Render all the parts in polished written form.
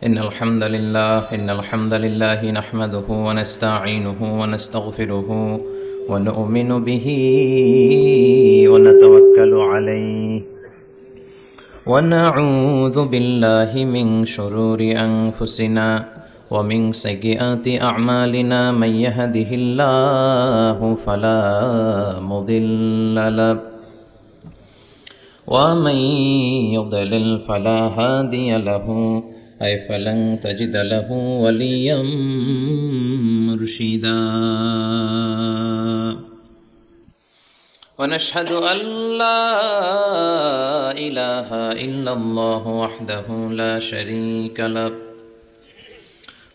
إن الحمد لله نحمده ونستعينه ونستغفره ونؤمن به ونتوكل عليه ونعوذ بالله من شرور أنفسنا ومن سيئات أعمالنا من يهده الله فلا مضل له ومن يضلل فلا هادي له أي فلن تجد له وليا مرشدا ونشهد أن لا إله إلا الله وحده لا شريك له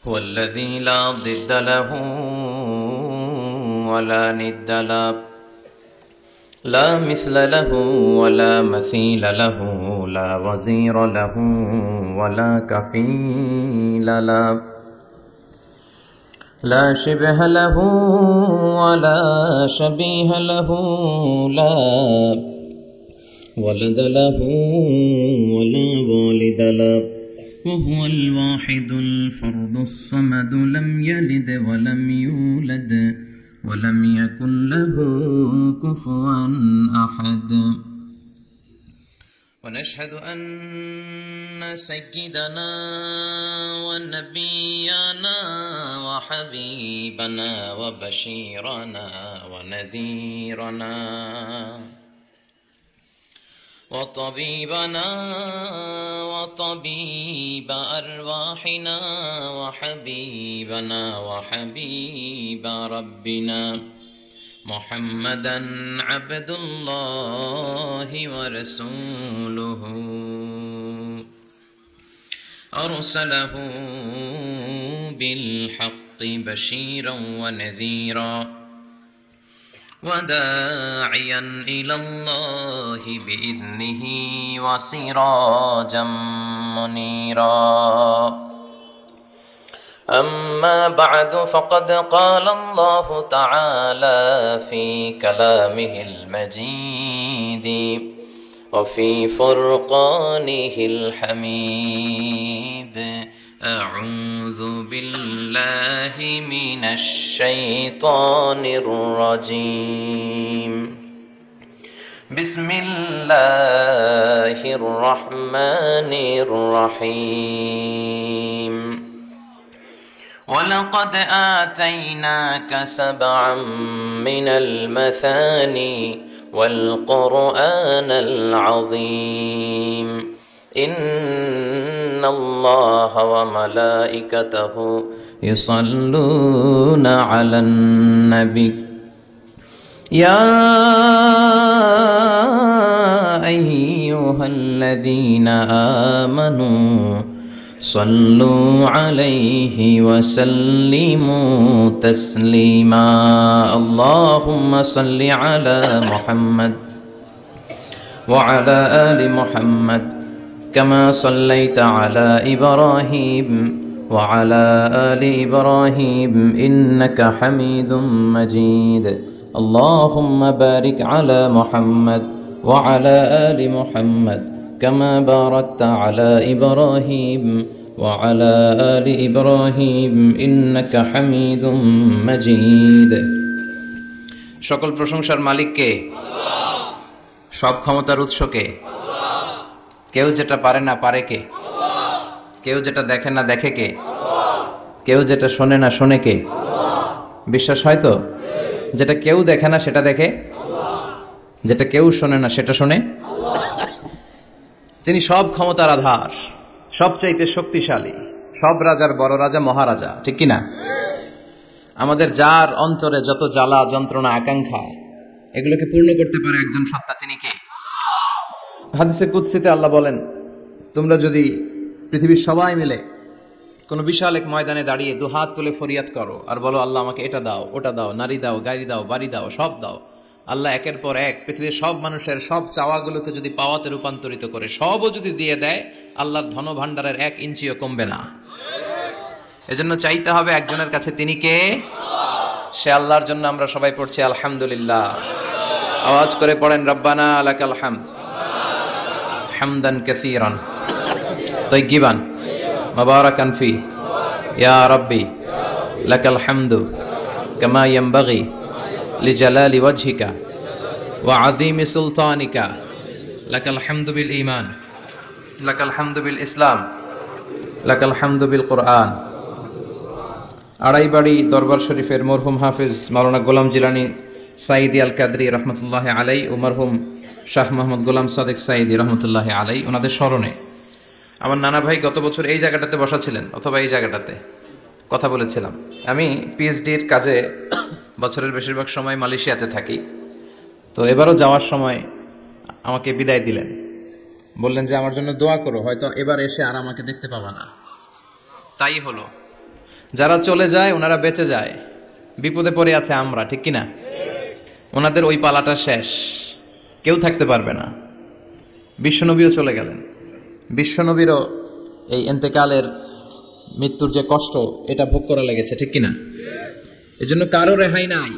هو الذي لا ضد له ولا ند له لا مثل له ولا مثيل له لا وزير له ولا كفيل له لا شبه له ولا شبيه له لا ولد له ولا والد له وهو الواحد الفرد الصمد لم يلد ولم يولد ولم يكن له كفوا أحد ونشهد أن سيدنا ونبينا وحبيبنا وبشيرنا ونذيرنا وطبيبنا وطبيب أرواحنا وحبيبنا وحبيب ربنا محمدا عبد الله ورسوله أرسله بالحق بشيرا ونذيرا وداعيا إلى الله بإذنه وسراجا منيرا أما بعد فقد قال الله تعالى في كلامه المجيد وفي فرقانه الحميد أعوذ بالله من الشيطان الرجيم بسم الله الرحمن الرحيم ولقد آتيناك سبعا من المثاني والقرآن العظيم إن الله وملائكته يصلون على النبي يا أيها الذين آمنوا صلوا عليه وسلموا تسليما اللهم صل على محمد وعلى آل محمد كما صليت على إبراهيم وعلى آل إبراهيم إنك حميد مجيد اللهم بارك على محمد وعلى آل محمد كما باركت على إبراهيم وعلى آل إبراهيم إنك حميد مجيد সকল প্রশংসার মালিক কে? আল্লাহ। সব ক্ষমতার উৎস কে? আল্লাহ। কেউ যেটা পারে না পারে কে? আল্লাহ। কেউ যেটা দেখে না দেখে কে? আল্লাহ। কেউ যেটা শোনে না শোনে কে? আল্লাহ। বিশ্বাস হয় তো? যেটা কেউ দেখে না সেটা দেখে? আল্লাহ। যেটা কেউ শোনে না সেটা শোনে? আল্লাহ। তিনি সব ক্ষমতার আধার, সবচাইতে শক্তিশালী, সব রাজার বড় রাজা, মহারাজা, ঠিক কিনা? আমাদের যার অন্তরে যত জ্বালা যন্ত্রণা আকাঙ্ক্ষা এগুলোকে পূর্ণ করতে পারে একজন সত্তা, তিনি কে? হাদিসে কুদসিতে আল্লাহ বলেন, তোমরা যদি পৃথিবীর সবাই মিলে কোনো বিশাল এক ময়দানে দাঁড়িয়ে দুহাত তুলে ফরিয়াদ করো আর বলো আল্লাহ আমাকে এটা দাও, ওটা দাও, নারী দাও, গাড়ি দাও, বাড়ি দাও, সব দাও, আল্লাহ একের পর এক পৃথিবীর সব মানুষের সব চাওয়াগুলোকে যদি পাওয়াতে রূপান্তরিত করে, সবও যদি দিয়ে দেয়, আল্লাহর ধন ভাণ্ডারের 1 ইঞ্চিও কমবে না। এজন্য চাইতে হবে একজনের কাছে, তিনি কে? সে আল্লাহর জন্য আমরা সবাই পড়ছি আলহামদুলিল্লাহ। আওয়াজ করে পড়েন রব্বানা লাকাল হামদ হামদান কাসীরান তাইয়িবান মুবারাকান ফি ইয়া রাব্বি লাকাল হামদু কামা ইয়ানবাগি লিজালালি ওয়াজহিকা ওয়া আযীমি সুলতানিকা লাকাল হামদু বিল ঈমান লাকাল হামদু বিল ইসলাম লাকাল হামদু বিল কুরআন। আড়াইবাড়ি দরবার শরীফের মরহুম হাফিজ মাওলানা গোলাম জিলানী সাইদি আল কাদরি রহমতুল্লাহ আলাই ও মরহুম শাহ মোহাম্মদ গোলাম সাদেক সাইদি রহমতুল্লাহ আলাই, ওনাদের স্মরণে আমার নানা ভাই গত বছর এই জায়গাটাতে বসা ছিলেন অথবা এই জায়গাটাতে কথা বলেছিলাম। আমি পিএইচডির কাজে বছরের বেশিরভাগ সময় মালয়েশিয়াতে থাকি, তো এবারও যাওয়ার সময় আমাকে বিদায় দিলেন, বললেন যে আমার জন্য দোয়া করো, হয়তো এবার এসে আর আমাকে দেখতে পাবা না। তাই হলো, যারা চলে যায় ওনারা বেঁচে যায়, বিপদে পড়ে আছে আমরা, ঠিক কিনা? ওনাদের ওই পালাটা শেষ, কেউ থাকতে পারবে না। বিশ্বনবীও চলে গেলেন, বিশ্বনবীরও এই ইন্তেকালের মৃত্যুর যে কষ্ট এটা ভোগ করা লেগেছে, ঠিক কিনা? এজন্য কারো রেহাই নাই।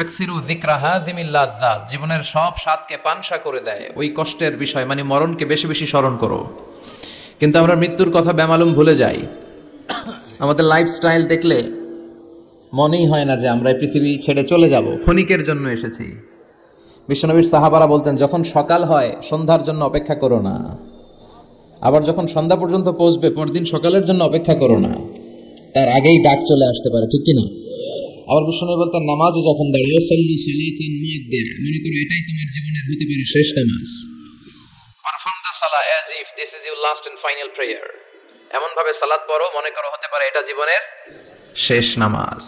আকসিরু যিকরা হাযিমিল লাযযাত, জীবনের সব স্বাদকে পানসা করে দেয় ওই কষ্টের বিষয়, মানে মরণকে বেশি বেশি স্মরণ করো। কিন্তু আমরা মৃত্যুর কথা বেমালুম ভুলে যাই। আমাদের লাইফস্টাইল দেখলে মনেই হয় না যে আমরা এই পৃথিবী ছেড়ে চলে যাব, ক্ষণিকের জন্য এসেছি। বিশ্বনবীর সাহাবারা বলতেন, যখন সকাল হয় সন্ধ্যার জন্য অপেক্ষা করো না, আবার যখন সন্ধ্যা পর্যন্ত পৌঁছবে পরদিন সকালের জন্য অপেক্ষা করো না, তার আগেই ডাক চলে আসতে পারে, ঠিক কিনা? আবার বিশ্বনবী বলতেন, নামাজে যখন দাঁড়িয়ে সাল্লু সালাতান মুআদ্দিয়া, মনে করো এটাই তোমার জীবনের হতে পারে শেষ নামাজ। পারফর্ম দ্য সালাহ as if this is your last and final prayer, এমন ভাবে সালাত পড়ো মনে করো হতে পারে এটা জীবনের শেষ নামাজ।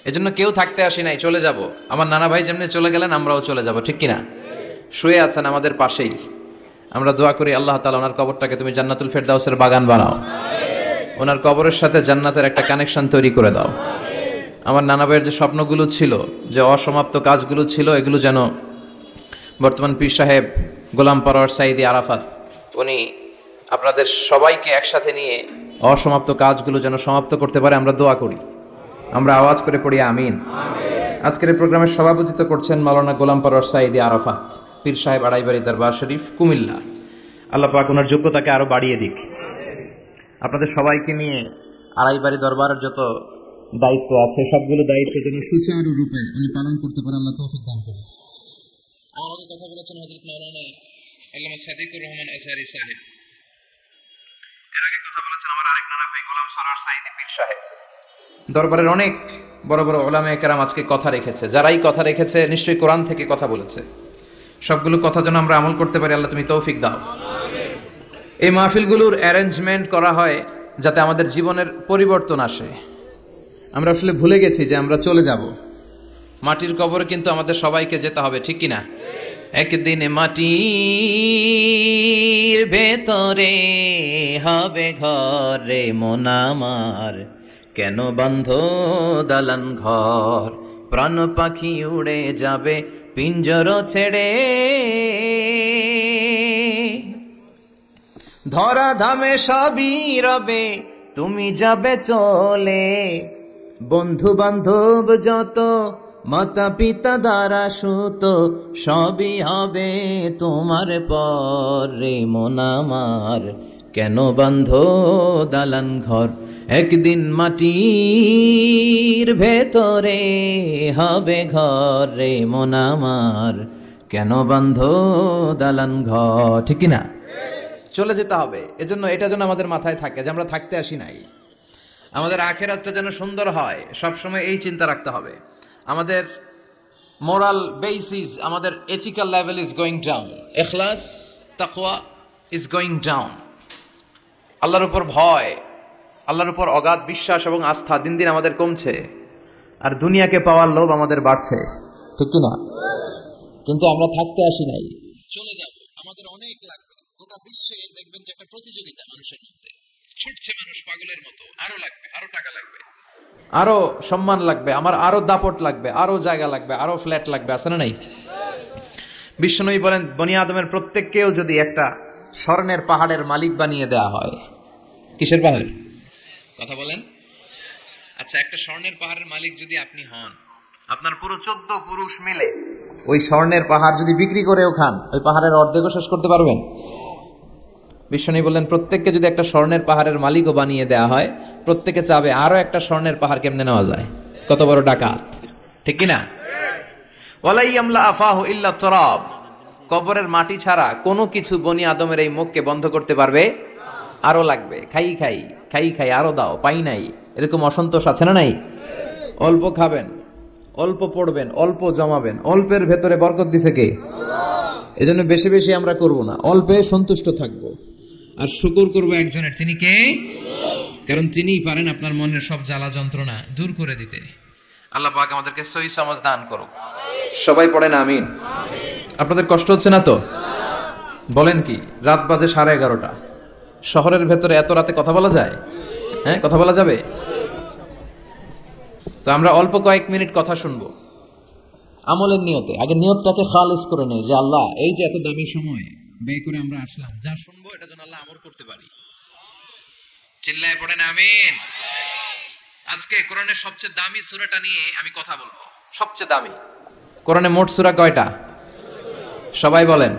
এজন্য কেউ থাকতে আসি নাই, চলে যাব। আমার নানা ভাই যেমনি চলে গেলেন আমরাও চলে যাব, ঠিক কিনা? শুয়ে আছেন আমাদের পাশেই, আমরা দোয়া করি আল্লাহ তাআলা ওনার কবরটাকে তুমি জান্নাতুল ফেরদাউসের বাগান বানাও, ওনার কবরের সাথে জান্নাতের একটা কানেকশন তৈরি করে দাও। আমার নানা ভাইয়ের যে স্বপ্নগুলো ছিল, যে অসমাপ্ত কাজগুলো ছিল, এগুলো যেন বর্তমান পীর সাহেব গোলাম পরওয়ার সাইদি আরাফাত উনি আপনাদের সবাইকে একসাথে নিয়ে অসমাপ্ত কাজগুলো যেন সমাপ্ত করতে পারে, আমরা দোয়া করি, আমরা আওয়াজ করে পড়ি আমিন। আজকের এই প্রোগ্রামের সভাপতিত্ব করছেন মাওলানা গোলাম পরওয়ার সাইদি আরাফাত, পীর সাহেব আড়াইবাড়ি দরবার শরীফ, কুমিল্লা। আল্লাহ পাক ওনার যোগ্যতাকে আরো বাড়িয়ে দিক। আপনাদের সবাইকে নিয়ে আড়াইবাড়ি দরবারের যত দায়িত্ব আছে সবগুলো দায়িত্ব যেন সুচারু রূপে উনি পালন করতে পারেন, আল্লাহ তৌফিক দান করুন। আমাকে কথা বলেছেন হযরত মাওলানা আল্লামা সাদিকুর রহমান আজহারী সাহেব, এর আগে কথা বলেছেন আমার আরেক নানা ভাই গোলাম সরওয়ার সাইদি পীর সাহেব। দরবারের অনেক বড় বড় উলামায়ে কেরাম আজকে কথা রেখেছে, যারাই কথা রেখেছে নিশ্চয়ই কোরআন থেকে কথা বলেছে। সবগুলো কথা যেন আমরা আমল করতে পারি, আল্লাহ তুমি তৌফিক দাও। এই মাহফিলগুলোর অ্যারেঞ্জমেন্ট করা হয় যাতে আমাদের জীবনের পরিবর্তন আসে। আমরা আসলে ভুলে গেছি যে আমরা চলে যাব, মাটির কবরে কিন্তু আমাদের সবাইকে যেতে হবে, ঠিক কিনা? একদিন মাটির ভেতরে হবে ঘরে মন আমার, কেন বান্ধ দালান ঘর, প্রাণ পাখি উড়ে যাবে পিঞ্জর ছেড়ে, ধরা ধামে সবই রবে তুমি যাবে চলে, বন্ধু বান্ধব যত মাতা পিতা দ্বারা সুত সবই হবে তোমার পরে মন আমার, কেন বান্ধ দালান ঘর, একদিন মাটির ভেতরে হবে ঘরে মন আমার, কেন বান্ধ দালান ঘর, ঠিক কিনা? চলে যেতে হবে। এজন্য এটা যেন আমাদের মাথায় থাকে যে আমরা থাকতে আসি নাই, আমাদের আখিরাতটা যেন সুন্দর হয়, সবসময় এই চিন্তা রাখতে হবে। আমাদের মোরাল বেসিস, আমাদের ethical level is going down, ইখলাস তাকওয়া ইজ গোয়িং ডাউন। আল্লাহর উপর ভয়, আল্লাহর উপর অগাধ বিশ্বাস এবং আস্থা দিন দিন আমাদের কমছে, আর দুনিয়াকে পাওয়ার লোভ আমাদের বাড়ছে, ঠিক কিনা? কিন্তু আমরা থাকতে আসি নাই, চলে যাব। আমাদের অনেক লাগবে, গোটা বিশ্বে দেখবেন যে একটা প্রতিযোগিতা মানুষের মধ্যে, ছুটছে মানুষ পাগলের মতো, আরো লাগবে, আরো টাকা লাগবে, আরো সম্মান লাগবে, আমার আরো দাপট লাগবে, আরো জায়গা লাগবে, আরো ফ্ল্যাট লাগবে, আছে না নাই? বিশ্বনবী বলেন, বনি আদমের প্রত্যেককেও যদি একটা স্বর্ণের পাহাড়ের মালিক বানিয়ে দেয়া হয়, কিসের পাহাড় কথা বলেন? আচ্ছা, একটা স্বর্ণের পাহাড়ের মালিক যদি আপনি হন, আপনার পুরো 14 পুরুষ মিলে ওই স্বর্ণের পাহাড় যদি বিক্রি করেও খান, ওই পাহাড়ের অর্ধেকও শেষ করতে পারবেন? বিশ্বনবী বললেন, প্রত্যেককে যদি একটা স্বর্ণের পাহাড়ের মালিকও বানিয়ে দেয়া হয়, প্রত্যেকে চাবে আরো একটা স্বর্ণের পাহাড় কেমনে নেওয়া যায়। কত বড় ডাকাত, ঠিক কিনা? ওয়ালা ইয়ামলা আফাহু ইল্লা তুরাব, কবরের মাটি ছাড়া কোনো কিছু বনি আদমের এই মুখকে বন্ধ করতে পারবে? আরো লাগবে, খাই খাই খাই খাই, আরো দাও, পাই নাই, এরকম অসন্তোষ আছে না নাই? অল্প খাবেন, অল্প পড়বেন, অল্প জমাবেন, অল্পের ভেতরে বরকত দিছে কে? এজন্য বেশি বেশি আমরা করব না, অল্পে সন্তুষ্ট থাকবো আর শুকর করবো একজনের, তিনি কে? কারণ তিনিই পারেন আপনার মনের সব জ্বালা যন্ত্রণা দূর করে দিতে। আল্লাহ পাক আমাদেরকে সহি সমাজ দান করুক। সবাই পড়েন আমিন। আপনাদের কষ্ট হচ্ছে না তো? বলেন কি, রাত বাজে 11:30, শহরের ভেতরে এত রাতে কথা বলা যায়? হ্যাঁ, কথা বলা যাবে? তো আমরা অল্প কয়েক মিনিট কথা শুনবো আমলের নিয়তে। আগে নিয়তটাকে খালিস করে নেই যে আল্লাহ, এই যে এত দামি সময় ব্যয় করে আমরা আসলাম, যা শুনবো এটা যেন আল্লাহ আমল করতে পারি। চিল্লায় পড়েন আমিন। আজকে কোরআনের সবচেয়ে দামি সূরাটা নিয়ে আমি কথা বলবো। সবচেয়ে দামি। কোরআনে মোট সূরা কয়টা? সবাই বলেন।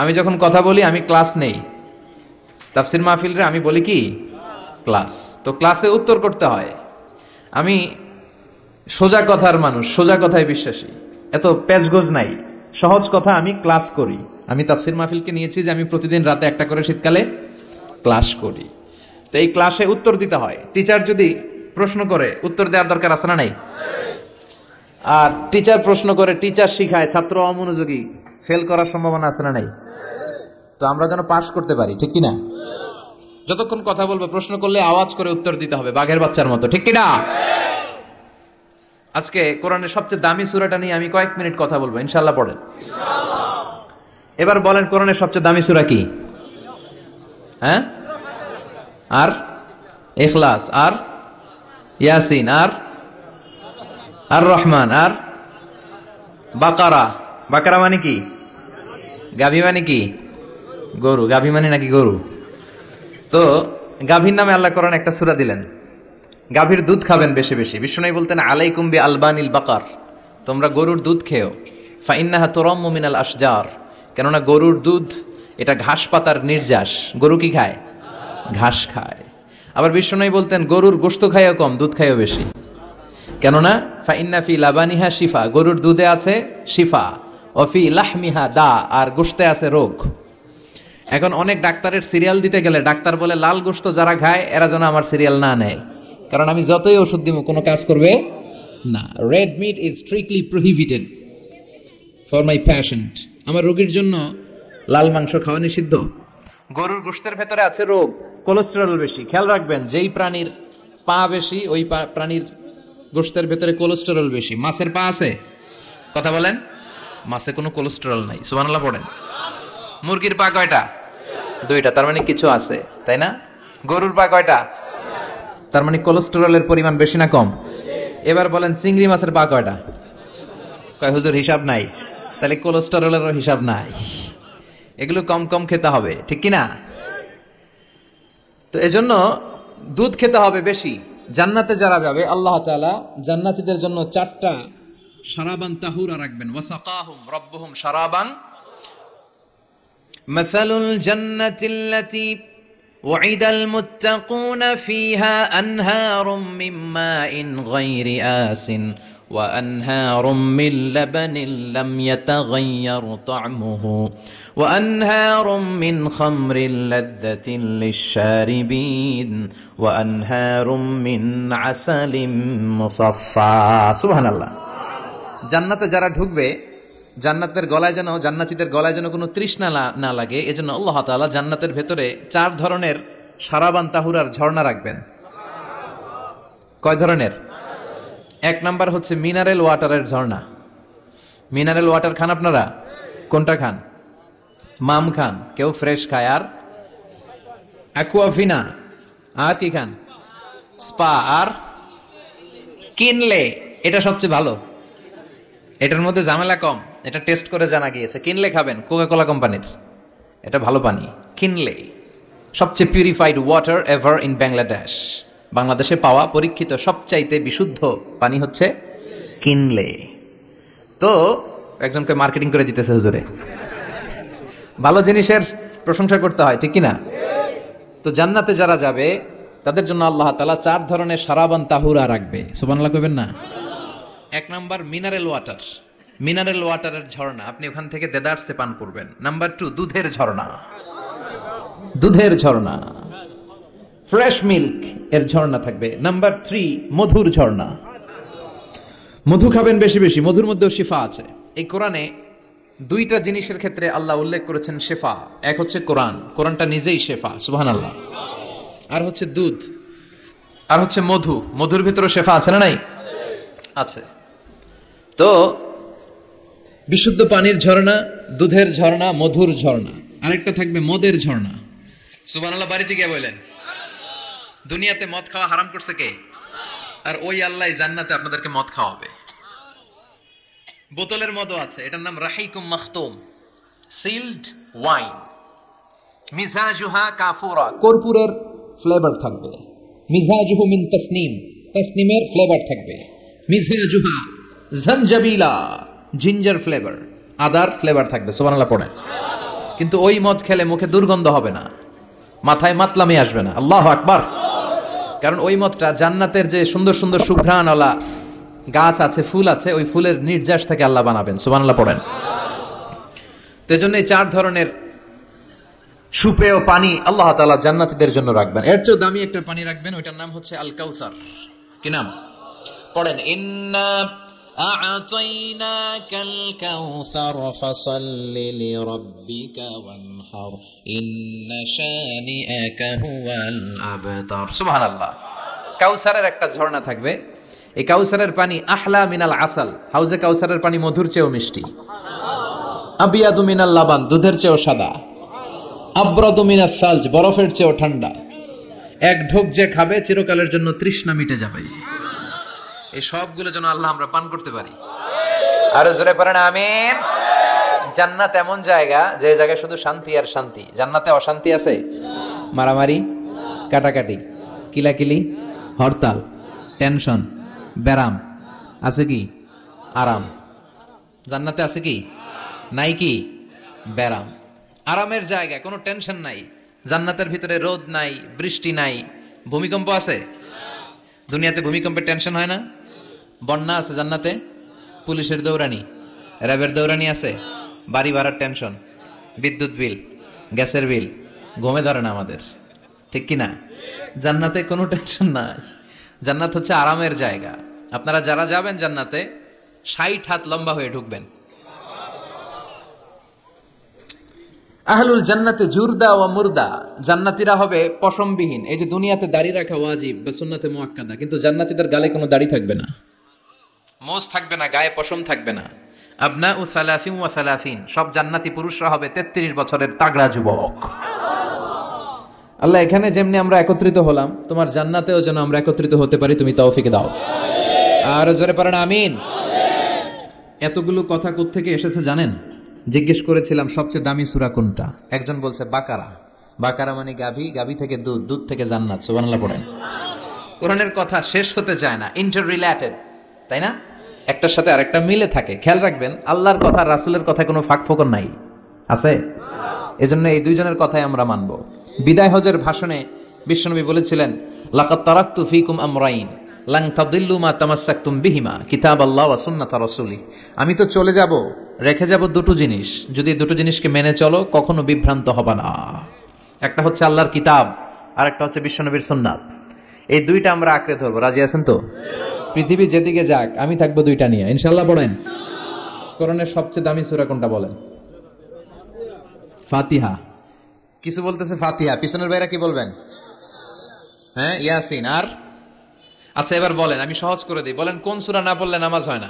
আমি যখন কথা বলি আমি ক্লাস নেই, তাফসির মাহফিলরে আমি বলি কি ক্লাস। তো ক্লাসে উত্তর করতে হয়। আমি সোজা কথার মানুষ, সোজা কথায় বিশ্বাসী, এত প্যাচগোজ নাই, সহজ কথা আমি ক্লাস করি। আমি তাফসির মাহফিলকে নিয়েছি যে আমি প্রতিদিন রাতে একটা করে শীতকালে ক্লাস করি। তো এই ক্লাসে উত্তর দিতে হয়। টিচার যদি প্রশ্ন করে উত্তর দেওয়ার দরকার আছে না নাই? আর টিচার প্রশ্ন করে, টিচার শিখায়, ছাত্র অমনোযোগী, ফেল করার সম্ভাবনা আছে না নাই? তো আমরা যেন পাস করতে পারি, ঠিক কিনা? যতক্ষণ কথা বলবো, প্রশ্ন করলে আওয়াজ করে উত্তর দিতে হবে, বাঘের বাচ্চার মতো, ঠিক কিনা? আজকে কোরআনের সবচেয়ে দামি সূরাটা নিয়ে আমি কয়েক মিনিট কথা বলবো, ইনশাআল্লাহ। পড়েন এবার, বলেন কোরআনের সবচেয়ে দামি সূরা কি? হ্যাঁ? আর ইখলাস, আর ইয়াসিন, আর আর রহমান, আর বাকারা। বাকারা মানে কি? গাভী মানে কি? গরু। গাভী মানে নাকি গরু? তো গাভীর নামে আল্লাহ কোরআন একটা সূরা দিলেন। গাভীর দুধ খাবেন বেশি বেশি। বিষ্ণু বলতেন, আলাইকুম বি আলবানিল বাকার, তোমরা গরুর দুধ খেও। ফা ইন্নাহা তুরাম্মু মিনাল আশজার, কেননা গরুর দুধ এটা ঘাস পাতার নির্যাস। গরু কি খায়? ঘাস খায়। আবার বিষ্ণু বলতেন, গরুর গোশত খায়ও কম, দুধ খায়ও বেশি, কেননা ফা ইন্না ফি লাবানিহা শিফা, গরুর দুধে আছে শিফা, ও ফি লাহমিহা দা, আর গোশতে আছে রোগ। এখন অনেক ডাক্তারের সিরিয়াল দিতে গেলে ডাক্তার বলে, লাল গোশত যারা খায় এরা যেন আমার সিরিয়াল না নেয়, কারণ আমি যতই ওষুধ দিব কোনো কাজ করবে না। Red meat is strictly prohibited for my patient, আমার রোগীর জন্য লাল মাংস খাওয়া নিষিদ্ধ। গরুর গোশতের ভেতরে আছে রোগ, কোলেস্টেরল বেশি। খেয়াল রাখবেন, যেই প্রাণীর পা বেশি ওই প্রাণীর গোশতের ভেতরে কোলেস্টেরল বেশি। মাছের পা আছে? কথা বলেন। মাছে কোনো কোলেস্টেরল নাই, সুবহানাল্লাহ পড়েন। মুরগির পা কয়টা? 2টা, তার মানে কিছু আছে, তাই না? গরুর পা কয়টা? তার মানে কোলেস্টেরলের পরিমাণ বেশি না কম? এবার বলেন, চিংড়ি মাছের পা কয়টা? কয় হুজুর হিসাব নাই। তাহলে কোলেস্টেরলেরও হিসাব নাই। এগুলো কম কম খেতে হবে, ঠিক কিনা? তো এজন্য দুধ খেতে হবে বেশি। জান্নাতে যারা যাবে, আল্লাহ তাআলা জান্নাতীদের জন্য 4টা শারাবান তাহুরা রাখবেন। ওয়াসাকাহুম রাব্বুহুম শারাবান, মাসালুল জান্নাতিল্লাতী ওয়াইদাল মুত্তাকুনা ফিহা আনহারুম মিন মাইন গায়রি আসিন ওয়া আনহারুম মিন লাবানিন লাম ইয়াতাগায়্যার তা'মুহু ওয়া আনহারুম মিন খামরিন লাযযাতিন লিশ-শারিবিন ওয়া আনহারুম মিন আসালিম মুসাফফা। সুবহানাল্লাহ। জান্নাতে যারা ঢুকবে, জান্নাতের গলায় যেন, জান্নাতীদের গলায় যেন কোনো তৃষ্ণা না লাগে, এজন্য আল্লাহ তাআলা জান্নাতের ভেতরে 4 ধরনের শারাবান তাহুরার ঝর্ণা রাখবেন। কয় ধরনের? 1 নাম্বার হচ্ছে মিনারেল ওয়াটারের ঝর্ণা। মিনারেল ওয়াটার খান আপনারা? কোনটা খান? মাম খান, কেউ ফ্রেশ খায়, আর অ্যাকুয়াফিনা, আর কি খান? স্পা, আর কিনলে। এটা সবচেয়ে ভালো, এটার মধ্যে ঝামেলা কম, এটা টেস্ট করে জানা গিয়েছে। কিনলে খাবেন, কোকা কোলা কোম্পানির, এটা ভালো পানি। কিনলে সবচেয়ে purified water ever in Bangladesh. বাংলাদেশে পাওয়া পরীক্ষিত সবচাইতে বিশুদ্ধ পানি হচ্ছে কিনলে। তো একজনকে মার্কেটিং করে দিতেছে হুজুরে। ভালো জিনিসের প্রশংসা করতে হয়, ঠিক কিনা? তো জান্নাতে যারা যাবে তাদের জন্য আল্লাহ তাআলা 4 ধরনের সারাবান তাহুরা রাখবে। সুবহানাল্লাহ কইবেন না? 1 নাম্বার মিনারেল ওয়াটার, মিনারেল ওয়াটারের ঝর্ণা, আপনি ওখান থেকে দেদারসে পান করবেন। নাম্বার 2 দুধের ঝর্ণা, দুধের ঝর্ণা, ফ্রেশ মিল্ক এর ঝর্ণা থাকবে। নাম্বার 3 মধুর ঝর্ণা, মধু খাবেন বেশি বেশি, মধুর মধ্যেও শিফা আছে। এই কোরআনে 2টা জিনিসের ক্ষেত্রে আল্লাহ উল্লেখ করেছেন শেফা। এক হচ্ছে কোরআন, কোরআনটা নিজেই শেফা, সুবহানাল্লাহ। আর হচ্ছে দুধ, আর হচ্ছে মধু, মধুর ভিতরে শেফা আছে না নাই? আছে। তো বিশুদ্ধ পানির ঝর্ণা, দুধের ঝর্ণা, মধুর ঝর্ণা, আরেকটা থাকবে মদের ঝর্ণা। সুবহানাল্লাহ। বাড়িতে গিয়ে বলেন, দুনিয়াতে মদ খাওয়া হারাম করছে কে? আর ওই আল্লাহ জান্নাতে আপনাদেরকে মদ খাওয়াবে। বোতলের মদও আছে, এটার নাম রাহিকুম মাখতুম, সিলড ওয়াইন। মিজাজুহা কাফুরা, কর্পূরের ফ্লেভার থাকবে। মিজাজুহু মিন তাসনিম, তাসনিমের ফ্লেভার থাকবে। মিজাজুহা জানজাবিলা, জিঞ্জার ফ্লেভার, আদার ফ্লেভার থাকবে। সুবহানাল্লাহ পড়েন। কিন্তু ওই মদ খেলে মুখে দুর্গন্ধ হবে না, মাথায় মাতলামি আসবে না। আল্লাহু আকবার। কারণ ওই মদটা জান্নাতের যে সুন্দর সুন্দর সুঘ্রাণওয়ালা গাছ আছে, ফুল আছে, ওই ফুলের নির্যাস থেকে আল্লাহ বানাবেন। সুবহানাল্লাহ পড়েন। তো এজন্য এই 4 ধরনের সুপেয় পানি আল্লাহ তাআলা জান্নাতীদের জন্য রাখবেন। এর চেয়ে দামি একটা পানি রাখবেন, ওইটার নাম হচ্ছে আল কাউসার। কি নাম? পড়েন, ইন্না আ'তাইনাকাল কাউসার ফাসাল্লি লিরাব্বিকা ওয়ানহার ইন্না শানিআকা হুয়াল আবতার। সুবহানাল্লাহ। কাউসারের একটা ঝর্ণা থাকবে। এই কাউসারের পানি আহলা মিনাল আসাল, হাউজে কাউসারের পানি মধুর চেয়েও মিষ্টি। আবিয়াদু মিনাল লাবান, দুধের চেয়েও সাদা। আবরাদু মিনাস সালজ, বরফের চেয়েও ঠান্ডা। এক ঢোক যে খাবে চিরকালের জন্য তৃষ্ণা মিটে যাবে। এই সবগুলো যেন আল্লাহ আমরা পান করতে পারি। আর জোরে পড়েন আমিন। জান্নাত এমন জায়গা, যে জায়গায় শুধু শান্তি আর শান্তি। জান্নাতে অশান্তি আছে? মারামারি, কাটাকাটি, কিলাকিলি, হরতাল, টেনশন, ব্যারাম আছে কি? আরাম। জান্নাতে আছে কি? নাই কি? ব্যারাম। আরামের জায়গা, কোনো টেনশন নাই। জান্নাতের ভিতরে রোদ নাই, বৃষ্টি নাই। ভূমিকম্প আছে? দুনিয়াতে ভূমিকম্পের টেনশন হয় না? বন্যা আছে জান্নাতে? পুলিশের দৌড়ানি, র্যাবের দৌড়ানি আছে? বাড়ি ভাড়ার টেনশন, বিদ্যুৎ বিল, গ্যাসের বিল, ঘুমে ধরে না আমাদের, ঠিক কি না? জান্নাতে কোনো টেনশন নাই। জান্নাত হচ্ছে আরামের জায়গা। আপনারা যারা যাবেন জান্নাতে 60 হাত লম্বা হয়ে ঢুকবেন। আহলুল জান্নাতে জুরদা ওয়া মুরদা, জান্নাতীরা হবে পশমবিহীন। এই যে দুনিয়াতে দাড়ি রাখা ওয়াজিব বা সুন্নাতে মুআক্কাদা, কিন্তু জান্নাতীদের গালে কোনো দাড়ি থাকবে না, মোজ থাকবে না, গায়ে পশম থাকবে না। আবনাউ সালাসিন ওয়া সালাসিন, সব জান্নাতি পুরুষরা হবে 33 বছরের তাগড়া যুবক। আল্লাহ, এখানে যেমনি আমরা একত্রিত হলাম, তোমার জান্নাতেও যেন আমরা একত্রিত হতে পারি, তুমি তৌফিক দাও। আর জোরে পড়েন আমিন। এতগুলো কথা কোত্থেকে এসেছে জানেন? জিজ্ঞেস করেছিলাম সবচেয়ে দামি সূরা কোনটা? একজন বলছে বাকারা। বাকারা মানে গাভী, গাভী থেকে দুধ, দুধ থেকে জান্নাত। সুবহানাল্লাহ পড়েন। কোরআনের কথা শেষ হতে চায় না, ইন্টার রিলেটেড, তাই না? একটার সাথে আরেকটা মিলে থাকে। খেয়াল রাখবেন, আল্লাহর কথা রাসূলের কথায় কোনো ফাঁক ফোকর নাই, আছে? এজন্য এই দুইজনের কথাই আমরা মানব। বিদায় হজের ভাষণে বিশ্বনবী বলেছিলেন, লাকাদ তারাকতু ফীকুম আমরাইন লান তাদিল্লু মা তামাসসাকতুম বিহিমা কিতাবাল্লাহ ওয়া সুন্নাতা রাসূলি। আমি তো চলে যাব, রেখে যাব দুটো জিনিস, যদি দুটো জিনিসকে মেনে চলো কখনো বিভ্রান্ত হবে না। একটা হচ্ছে আল্লাহর কিতাব, আর একটা হচ্ছে বিশ্বনবীর সুন্নাত। এই দুইটা আমরা আঁকড়ে ধরবো। রাজি আছেন তো? পৃথিবী যেদিকে যাক আমি থাকবো দুইটা নিয়ে, ইনশাআল্লাহ। পড়েন, কোরআনের সবচেয়ে দামি সূরা কোনটা বলেন? ফাতিহা। কিছু বলতেছে ফাতিহা, পিছনের ভাইরা কি বলবেন? হ্যাঁ, ইয়াসিন। আর আচ্ছা, এবার বলেন, আমি সহজ করে দিই, বলেন কোন সূরা না পড়লে নামাজ হয় না?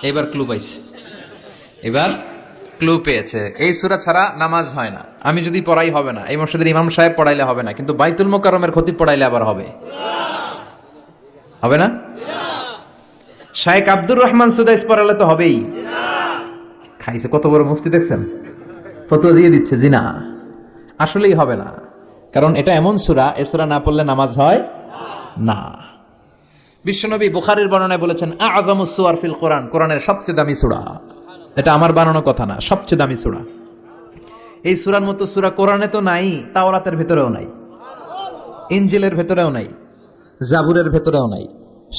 এবার ক্লু পাইছে, এবার ক্লু পেয়েছে। এই সূরা ছাড়া নামাজ হয় না। আমি যদি পড়াই হবে না, এই মসজিদের ইমাম সাহেব পড়াইলে হবে না, কিন্তু বাইতুল মুকাররমের খতিব পড়াইলে আবার হবে। হবে না? শাইখ আব্দুর রহমান সুদাইস পড়ালে তো হবেই। খাইছে কত বড় মুফতি দেখছেন, ফতোয়া দিয়ে দিচ্ছে জিনা। আসলেই হবে না, কারণ এটা এমন সূরা, এই সূরা না পড়লে নামাজ হয় না। বিশ্বনবী বুখারীর বর্ণনায় বলেছেন, আ'যামুস সুওয়ার ফিল কোরআন, কোরআনের সবচেয়ে দামি সূরা। এটা আমার বানানো কথা না, সবচেয়ে দামি সূরা। এই সূরার মতো সূরা কোরআনে তো নাই, তাওরাতের ভেতরেও নাই, ইনজিলের ভেতরেও নাই, জাবুরের ভেতরেও নাই।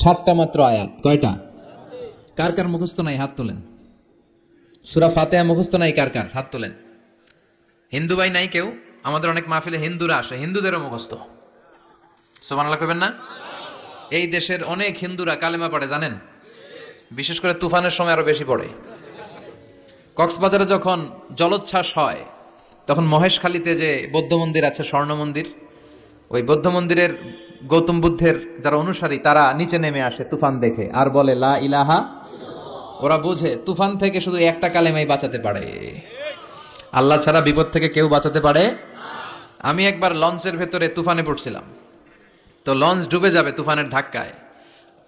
7টা মাত্র আয়াত। কয়টা? কার কার মুখস্থ নাই হাত তোলেন। সূরা ফাতিহা মুখস্থ নাই কার কার হাত তোলেন। হিন্দু ভাই নাই কেউ? আমাদের অনেক মাহফিলে হিন্দুরা আসে, হিন্দুদেরও মুখস্থ। সুবহানাল্লাহ কইবেন না? এই দেশের অনেক হিন্দুরা কালেমা পড়ে জানেন, বিশেষ করে তুফানের সময় আরো বেশি পড়ে। কক্সবাজারে যখন জলোচ্ছ্বাস হয় তখন মহেশখালীতে যে বৌদ্ধ মন্দির আছে, স্বর্ণ মন্দির, ওই বৌদ্ধ মন্দিরের গৌতম বুদ্ধের যারা অনুসারী তারা নিচে নেমে আসে তুফান দেখে আর বলে লা ইলাহা। ওরা বুঝে তুফান থেকে শুধু একটা কালেমাই বাঁচাতে পারে, আল্লাহ ছাড়া বিপদ থেকে কেউ বাঁচাতে পারে। আমি একবার লঞ্চের ভেতরে তুফানে পড়ছিলাম, তো লঞ্চ ডুবে যাবে তুফানের ধাক্কায়,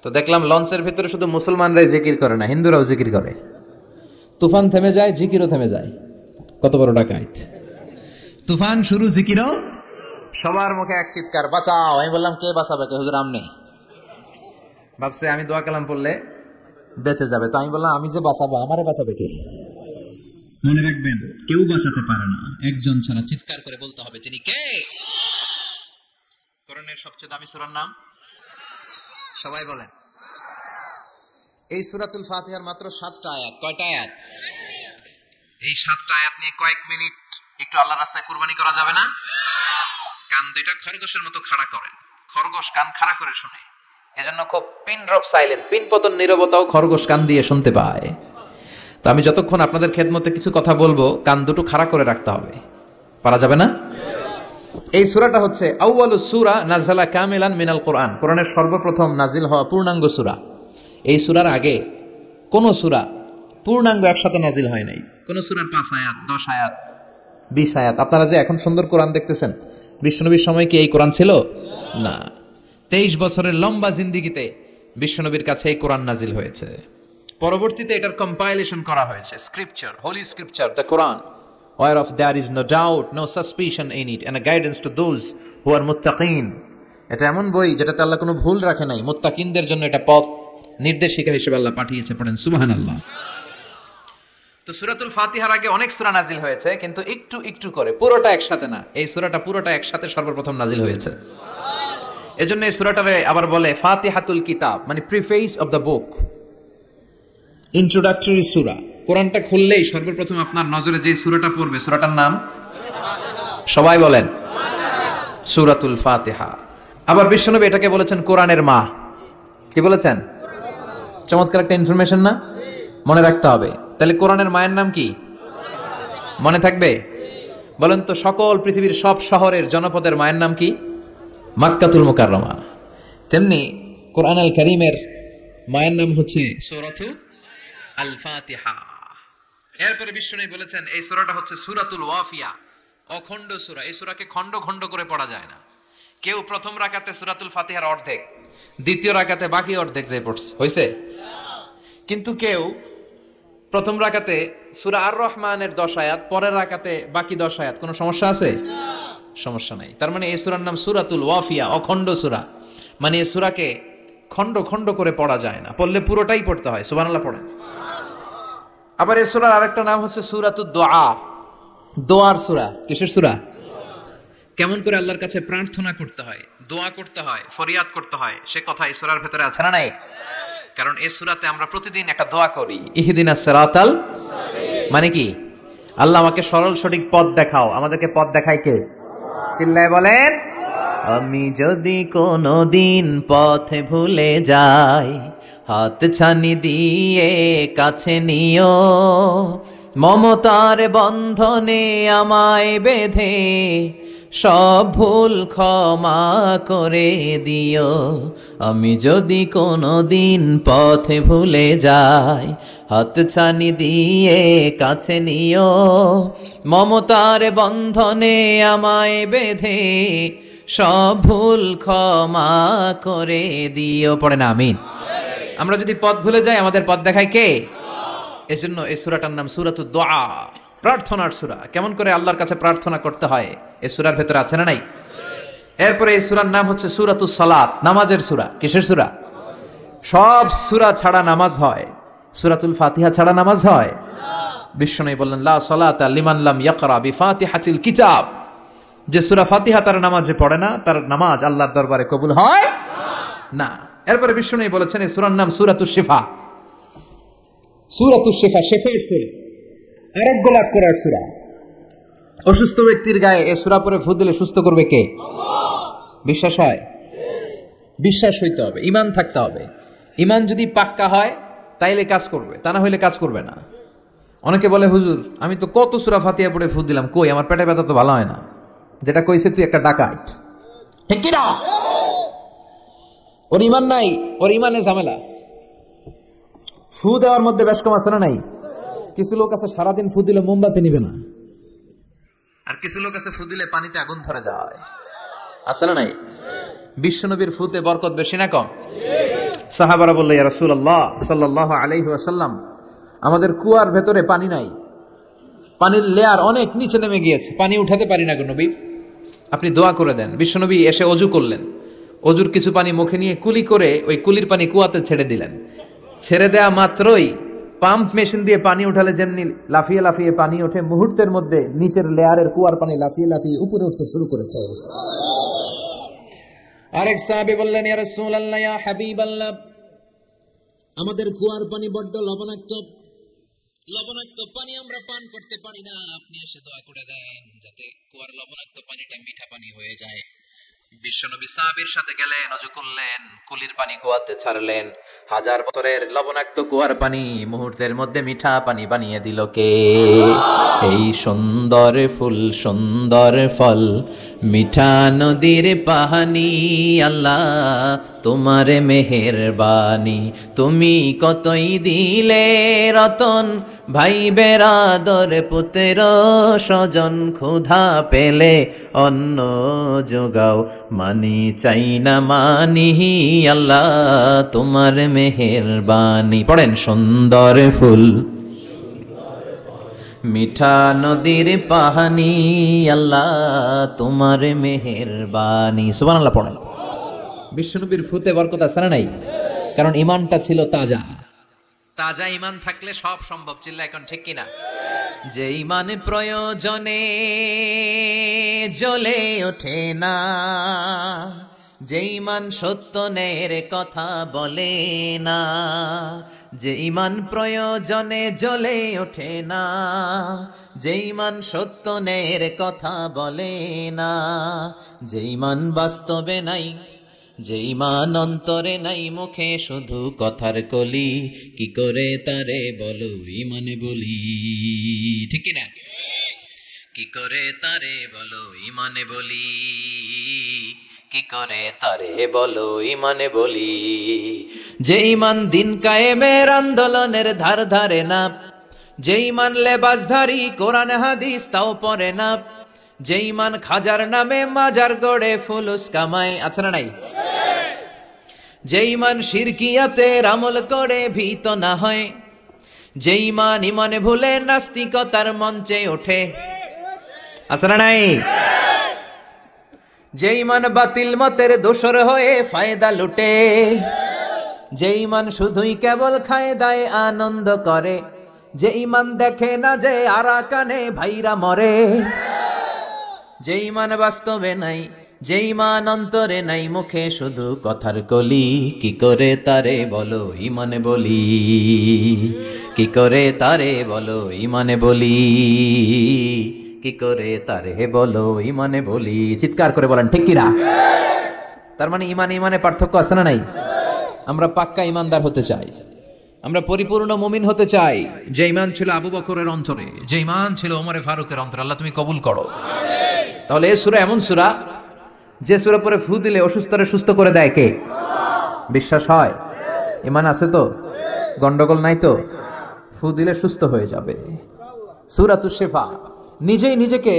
তো দেখলাম লঞ্চের ভেতরে শুধু মুসলমানরাই জিকির করে না, হিন্দুরাও জিকির করে। তুফান থেমে যায়, জিকিরও থেমে যায়। কত বড় ডাকাইত! তুফান শুরু, জিকিরও। সবার মুখে এক চিৎকার, বাঁচাও। আমি বললাম কে বাঁচাবে? কে? হুজুর আমনে। ভাবছে আমি দোয়া কালাম পড়লে বেঁচে যাবে, তো আমি বললাম আমি যে বাঁচাবো, আমারে বাঁচাবে কে? মনে রাখবেন, কেউ বাঁচাতে পারে না, একজন ছাড়া। চিৎকার করে বলতে হবে তিনি কে। কোরআনের সবচেয়ে দামি সূরার নাম সবাই বলেন। এই সূরাতুল ফাতিহার মাত্র 7টা আয়াত। কয়টা আয়াত? এই 7টা আয়াত নিয়ে কয়েক মিনিট একটু আল্লাহর রাস্তায় কুরবানি করা যাবে না? কান দুইটা খরগোশের মতো খাড়া করেন। খরগোশ কান খাড়া করে শুনে, এজন্য খুব পিন ড্রপ সাইলেন্ট, পিন পতন নীরবতাও খরগোশ কান দিয়ে শুনতে পায়। তো আমি যতক্ষণ আপনাদের খেদমতে কিছু কথা বলবো, কান দুটো খাড়া করে রাখতে হবে। পারা যাবে না? এই সূরাটা হচ্ছে আউয়ালুস সূরা নাযালা কামিলান মিনাল কোরআন, কোরআনের সর্বপ্রথম নাজিল হওয়া পূর্ণাঙ্গ সূরা। এই সূরার আগে কোন সূরা পূর্ণাঙ্গ একসাথে নাজিল হয় নাই। কোন সূরার 5 আয়াত, 10 আয়াত, 20 আয়াত। আপনারা যে এখন সুন্দর কোরআন দেখতেছেন, বিশ্বনবীর সময় কি এই কোরআন ছিল? না। 23 বছরের লম্বা জিন্দেগিতে বিশ্বনবীর কাছে এই কোরআন নাজিল হয়েছে। পরবর্তীতে এটার কম্পাইলেশন করা হয়েছে, scripture, holy scripture, the Quran, whereof there is no doubt, no suspicion in it, and a guidance to those who are muttaqin. এটা এমন বই যেটাতে আল্লাহ কোনো ভুল রাখে নাই, মুত্তাকিনদের জন্য এটা পথ নির্দেশিকা হিসেবে আল্লাহ পাঠিয়েছে। পড়েন সুবহানাল্লাহ। তো সূরাতুল ফাতিহার আগে অনেক সূরা নাজিল হয়েছে, কিন্তু একটু একটু করে, পুরোটা একসাথে না। এই সূরাটা পুরোটা একসাথে সর্বপ্রথম নাজিল হয়েছে। এজন্য এই সূরাটারে আবার বলে ফাতিহাতুল কিতাব, মানে preface of the book, introductory সূরা। কোরআনটা খুললেই সর্বপ্রথম আপনার নজরে যে সূরাটা পড়বে, সূরাটার নাম সবাই বলেন সূরাতুল ফাতিহা। আবার বিশ্বনবী এটাকে বলেছেন কোরআনের মা। কি বলেছেন? চমৎকার একটা ইনফরমেশন না? মনে রাখতে হবে। তাহলে কোরআনের মায়ের নাম কি? মনে থাকবে? বলেন তো, সকল পৃথিবীর সব শহরের জনপদের মায়ের নাম কি? মক্কাতুল মুকাররমা। তেমনি কোরআন আল কারীমের মায়ের নাম হচ্ছে সূরাতুল আল ফাতিহা। এরপরে বিশ্বনবী বলেছেন এই সূরাটা হচ্ছে সূরাতুল ওয়াফিয়া, অখণ্ড সূরা। এই সূরাকে খণ্ড খণ্ড করে পড়া যায় না। কেউ প্রথম রাকাতে সূরাতুল ফাতিহার অর্ধেক, দ্বিতীয় রাকাতে বাকি অর্ধেক যে পড়ছে হইছে। কিন্তু কেউ প্রথম রাকাতে সূরা আর রহমানের 10 আয়াত, পরের রাকাতে বাকি 10 আয়াত। কোনো সমস্যা আছে? সমস্যা নাই। তার মানে এই সূরার নাম সূরাতুল ওয়াফিয়া, অখণ্ড সূরা। মানে এই সূরাকে খণ্ড খণ্ড করে পড়া যায় না, পড়লে পুরোটাই পড়তে হয়। সুবহানাল্লাহ পড়েন। আবার এই সূরার আরেকটা নাম হচ্ছে সূরাতুদ দুআ, দোয়ার সূরা। কিসের সূরা? কেমন করে আল্লাহর কাছে প্রার্থনা করতে হয়, দোয়া করতে হয়, ফরিয়াদ করতে হয়, সে কথা এই সূরার ভেতরে আছে না নাই? কারণ এই সূরাতে আমরা প্রতিদিন একটা দোয়া করি, ইহদিনাস সিরাতাল, মানে কি? আল্লাহ আমাকে সরল সঠিক পথ দেখাও। আমাদেরকে পথ দেখায় কে? চিল্লায় বলেন। আমি যদি কোনদিন পথে ভুলে যাই, হাত ছানি দিয়ে কাছে নিও, মমতার বন্ধনে আমায় বেঁধে সব ভুল ক্ষমা করে দিও। আমি যদি কোনদিন পথে ভুলে যাই, হাত ছানি দিয়ে কাছে নিও, মমতার বন্ধনে আমায় বেঁধে সব ভুল ক্ষমা করে দিও। পড়ে না আমিন। আমরা যদি পথ ভুলে যাই, আমাদের পথ দেখায় কে? এজন্য এই সূরাটার নাম সূরাতুদ দুআ, প্রার্থনার সূরা। কেমন করে আল্লাহর কাছে প্রার্থনা করতে হয় এই সূরার ভেতরে আছে না নাই? এরপরে এই সূরার নাম হচ্ছে সূরাতুস সালাত, নামাজের সূরা। কিসের সূরা? সব সূরা ছাড়া নামাজ হয়, সূরাতুল ফাতিহা ছাড়া নামাজ হয়? বিশ্বনবী বললেন লা সালাতা লিমান লাম ইয়াকরা বিফাতিহাতিল কিতাব, যে সূরা ফাতিহা তার নামাজে পড়ে না তার নামাজ আল্লাহর দরবারে কবুল হয় না। এরপরে বিশ্বনবী বলেছেন এই সূরার নাম সূরাতুশ শিফা। সূরাতুশ শিফা, শিফার সূরা, আরোগ্য লাভ করার সূরা। অসুস্থ ব্যক্তির গায়ে এই সূরা পড়ে ফু দিলে সুস্থ করবে কে? বিশ্বাস হয়? বিশ্বাস হইতে হবে, ঈমান থাকতে হবে। ঈমান যদি পাক্কা হয় তাইলে কাজ করবে, তা না হইলে কাজ করবে না। অনেকে বলে হুজুর আমি তো কত সূরা ফাতিহা পড়ে ফু দিলাম, কই আমার পেটে ব্যথা তো ভালো হয় না। যেটা কইছে তুই একটা ডাকাত, ঠিক কি না? ওর ঈমান নাই, ওর ঈমানে ঝামেলা। ফু দেওয়ার মধ্যে বেশ কম আছে না নাই? কিছু লোক আছে সারাদিন ফু দিলে মোমবাতি নিবে না, আর কিছু লোক আছে ফু দিলে পানিতে আগুন ধরে যায়, আছে না নাই? বিশ্বনবীর ফুতে বরকত বেশি না কম? সাহাবারা বলল ইয়া রাসূলুল্লাহ সাল্লাল্লাহু আলাইহি ওয়াসাল্লাম, আমাদের কুয়ার ভেতরে পানি নাই, পানির লেয়ার অনেক নিচে নেমে গিয়েছে, পানি উঠাতে পারি না গো নবী, আপনি দোয়া করে দেন। বিশ্বনবী এসে অজু করলেন, অজুর কিছু পানি মুখে নিয়ে কুলি করে ওই কুলির পানি কুয়াতে ছেড়ে দিলেন। ছেড়ে দেয়া মাত্রই পাম্প মেশিন দিয়ে পানি উঠালে যেমনি লাফিয়ে লাফিয়ে পানি ওঠে, মুহূর্তের মধ্যে নিচের লেয়ারের কুয়ার পানি লাফিয়ে লাফিয়ে উপরে উঠতে শুরু করেছে। আরেক সাহাবী বললেন ইয়া রাসূলুল্লাহ ইয়া হাবিবাল্লাহ, আমাদের কুয়ার পানি বড্ড লবণাক্ত, লবণাক্ত পানি আমরা পান করতে পারি না, আপনি এসে দোয়া করে দেন যাতে কুয়ার লবণাক্ত পানিটা মিঠা পানি হয়ে যায়। বিশ্বনবী সাহাবীর সাথে গেলেন, অজু করলেন, কুলির পানি কুয়াতে ছাড়লেন। 1000 বছরের লবণাক্ত কুয়ার পানি মুহূর্তের মধ্যে মিঠা পানি বানিয়ে দিল কে? এই সুন্দর ফুল সুন্দর ফল মিঠা নদীর পানি, আল্লাহ তোমার মেহেরবানি, তুমি কতই দিলে রতন, ভাই বেরাদর পুত্র স্বজন, ক্ষুধা পেলে অন্ন যোগাও, মানি চাই না মানি, আল্লাহ তোমার মেহেরবানি। পড়েন সুন্দর ফুল মিঠা নদীর পানি, আল্লাহ তোমার মেহেরবানি। সুবহানাল্লাহ পড়েন। বিশ্বনবীর ফুতে বরকত আছে না নাই? কারণ ঈমানটা ছিল তাজা। তাজা ঈমান থাকলে সব সম্ভব। চিল্লা এখন ঠিক কিনা? যে ঈমান প্রয়োজনে জ্বলে ওঠে না, যে ঈমান সত্য ন্যায়ের কথা বলে না, যে ঈমান প্রয়োজনে জ্বলে ওঠে না, যে ঈমান সত্য ন্যায়ের কথা বলে না, যে ঈমান বাস্তবে নাই, যে ঈমান অন্তরে নাই, মুখে শুধু কথার কলি, কি করে তারে বলো ঈমানে বলি, ঠিক কি না? কি করে তারে বলো ঈমানে বলি, কি করে তারে বলো ঈমানে বলি। যে ঈমান দিন কায়েমের আন্দোলনের ধার ধারে না, যে ঈমান লেবাসধারী কোরআন হাদিস তাও পড়ে না, যে ঈমান খাজার নামে মাজার গড়ে ফুলুস কামায়, আছে না নাই? যে ঈমান শিরকিয়াতের আমল করে ভীত না হয়, যে ঈমান ঈমানে ভুলে নাস্তিকতার মঞ্চে ওঠে, আছে না নাই? যে ঈমান বাতিল মতের দোসর হয়ে ফায়দা লুটে, যে ঈমান শুধুই কেবল খায় দায় আনন্দ করে, যে ঈমান দেখে না যে আরাকানে ভাইরা মরে, যে ঈমান বাস্তবে নাই, যে ঈমান অন্তরে নাই, মুখে শুধু কথার কলি, কি করে তারে বলো ঈমানে বলি, কি করে তারে বলো ঈমানে বলি, কি করে তারে বলো ঈমানে বলি। চিৎকার করে বলেন ঠিক কিনা? তার মানে ঈমানে পার্থক্য আছে না নাই? আমরা পাক্কা ঈমানদার হতে চাই, আমরা পরিপূর্ণ মুমিন হতে চাই। যে ঈমান ছিল আবু বকরের অন্তরে, যে ঈমান ছিল ওমর ফারুকের অন্তরে, আল্লাহ তুমি কবুল করো। তাহলে এই সূরা এমন সূরা যে সূরা পরে ফু দিলে অসুস্থরে সুস্থ করে দেয় কে? বিশ্বাস হয়? ঈমান আছে তো? গন্ডগোল নাই তো? ফু দিলে সুস্থ হয়ে যাবে। সূরাতুশ শিফা। নিজেই নিজেকে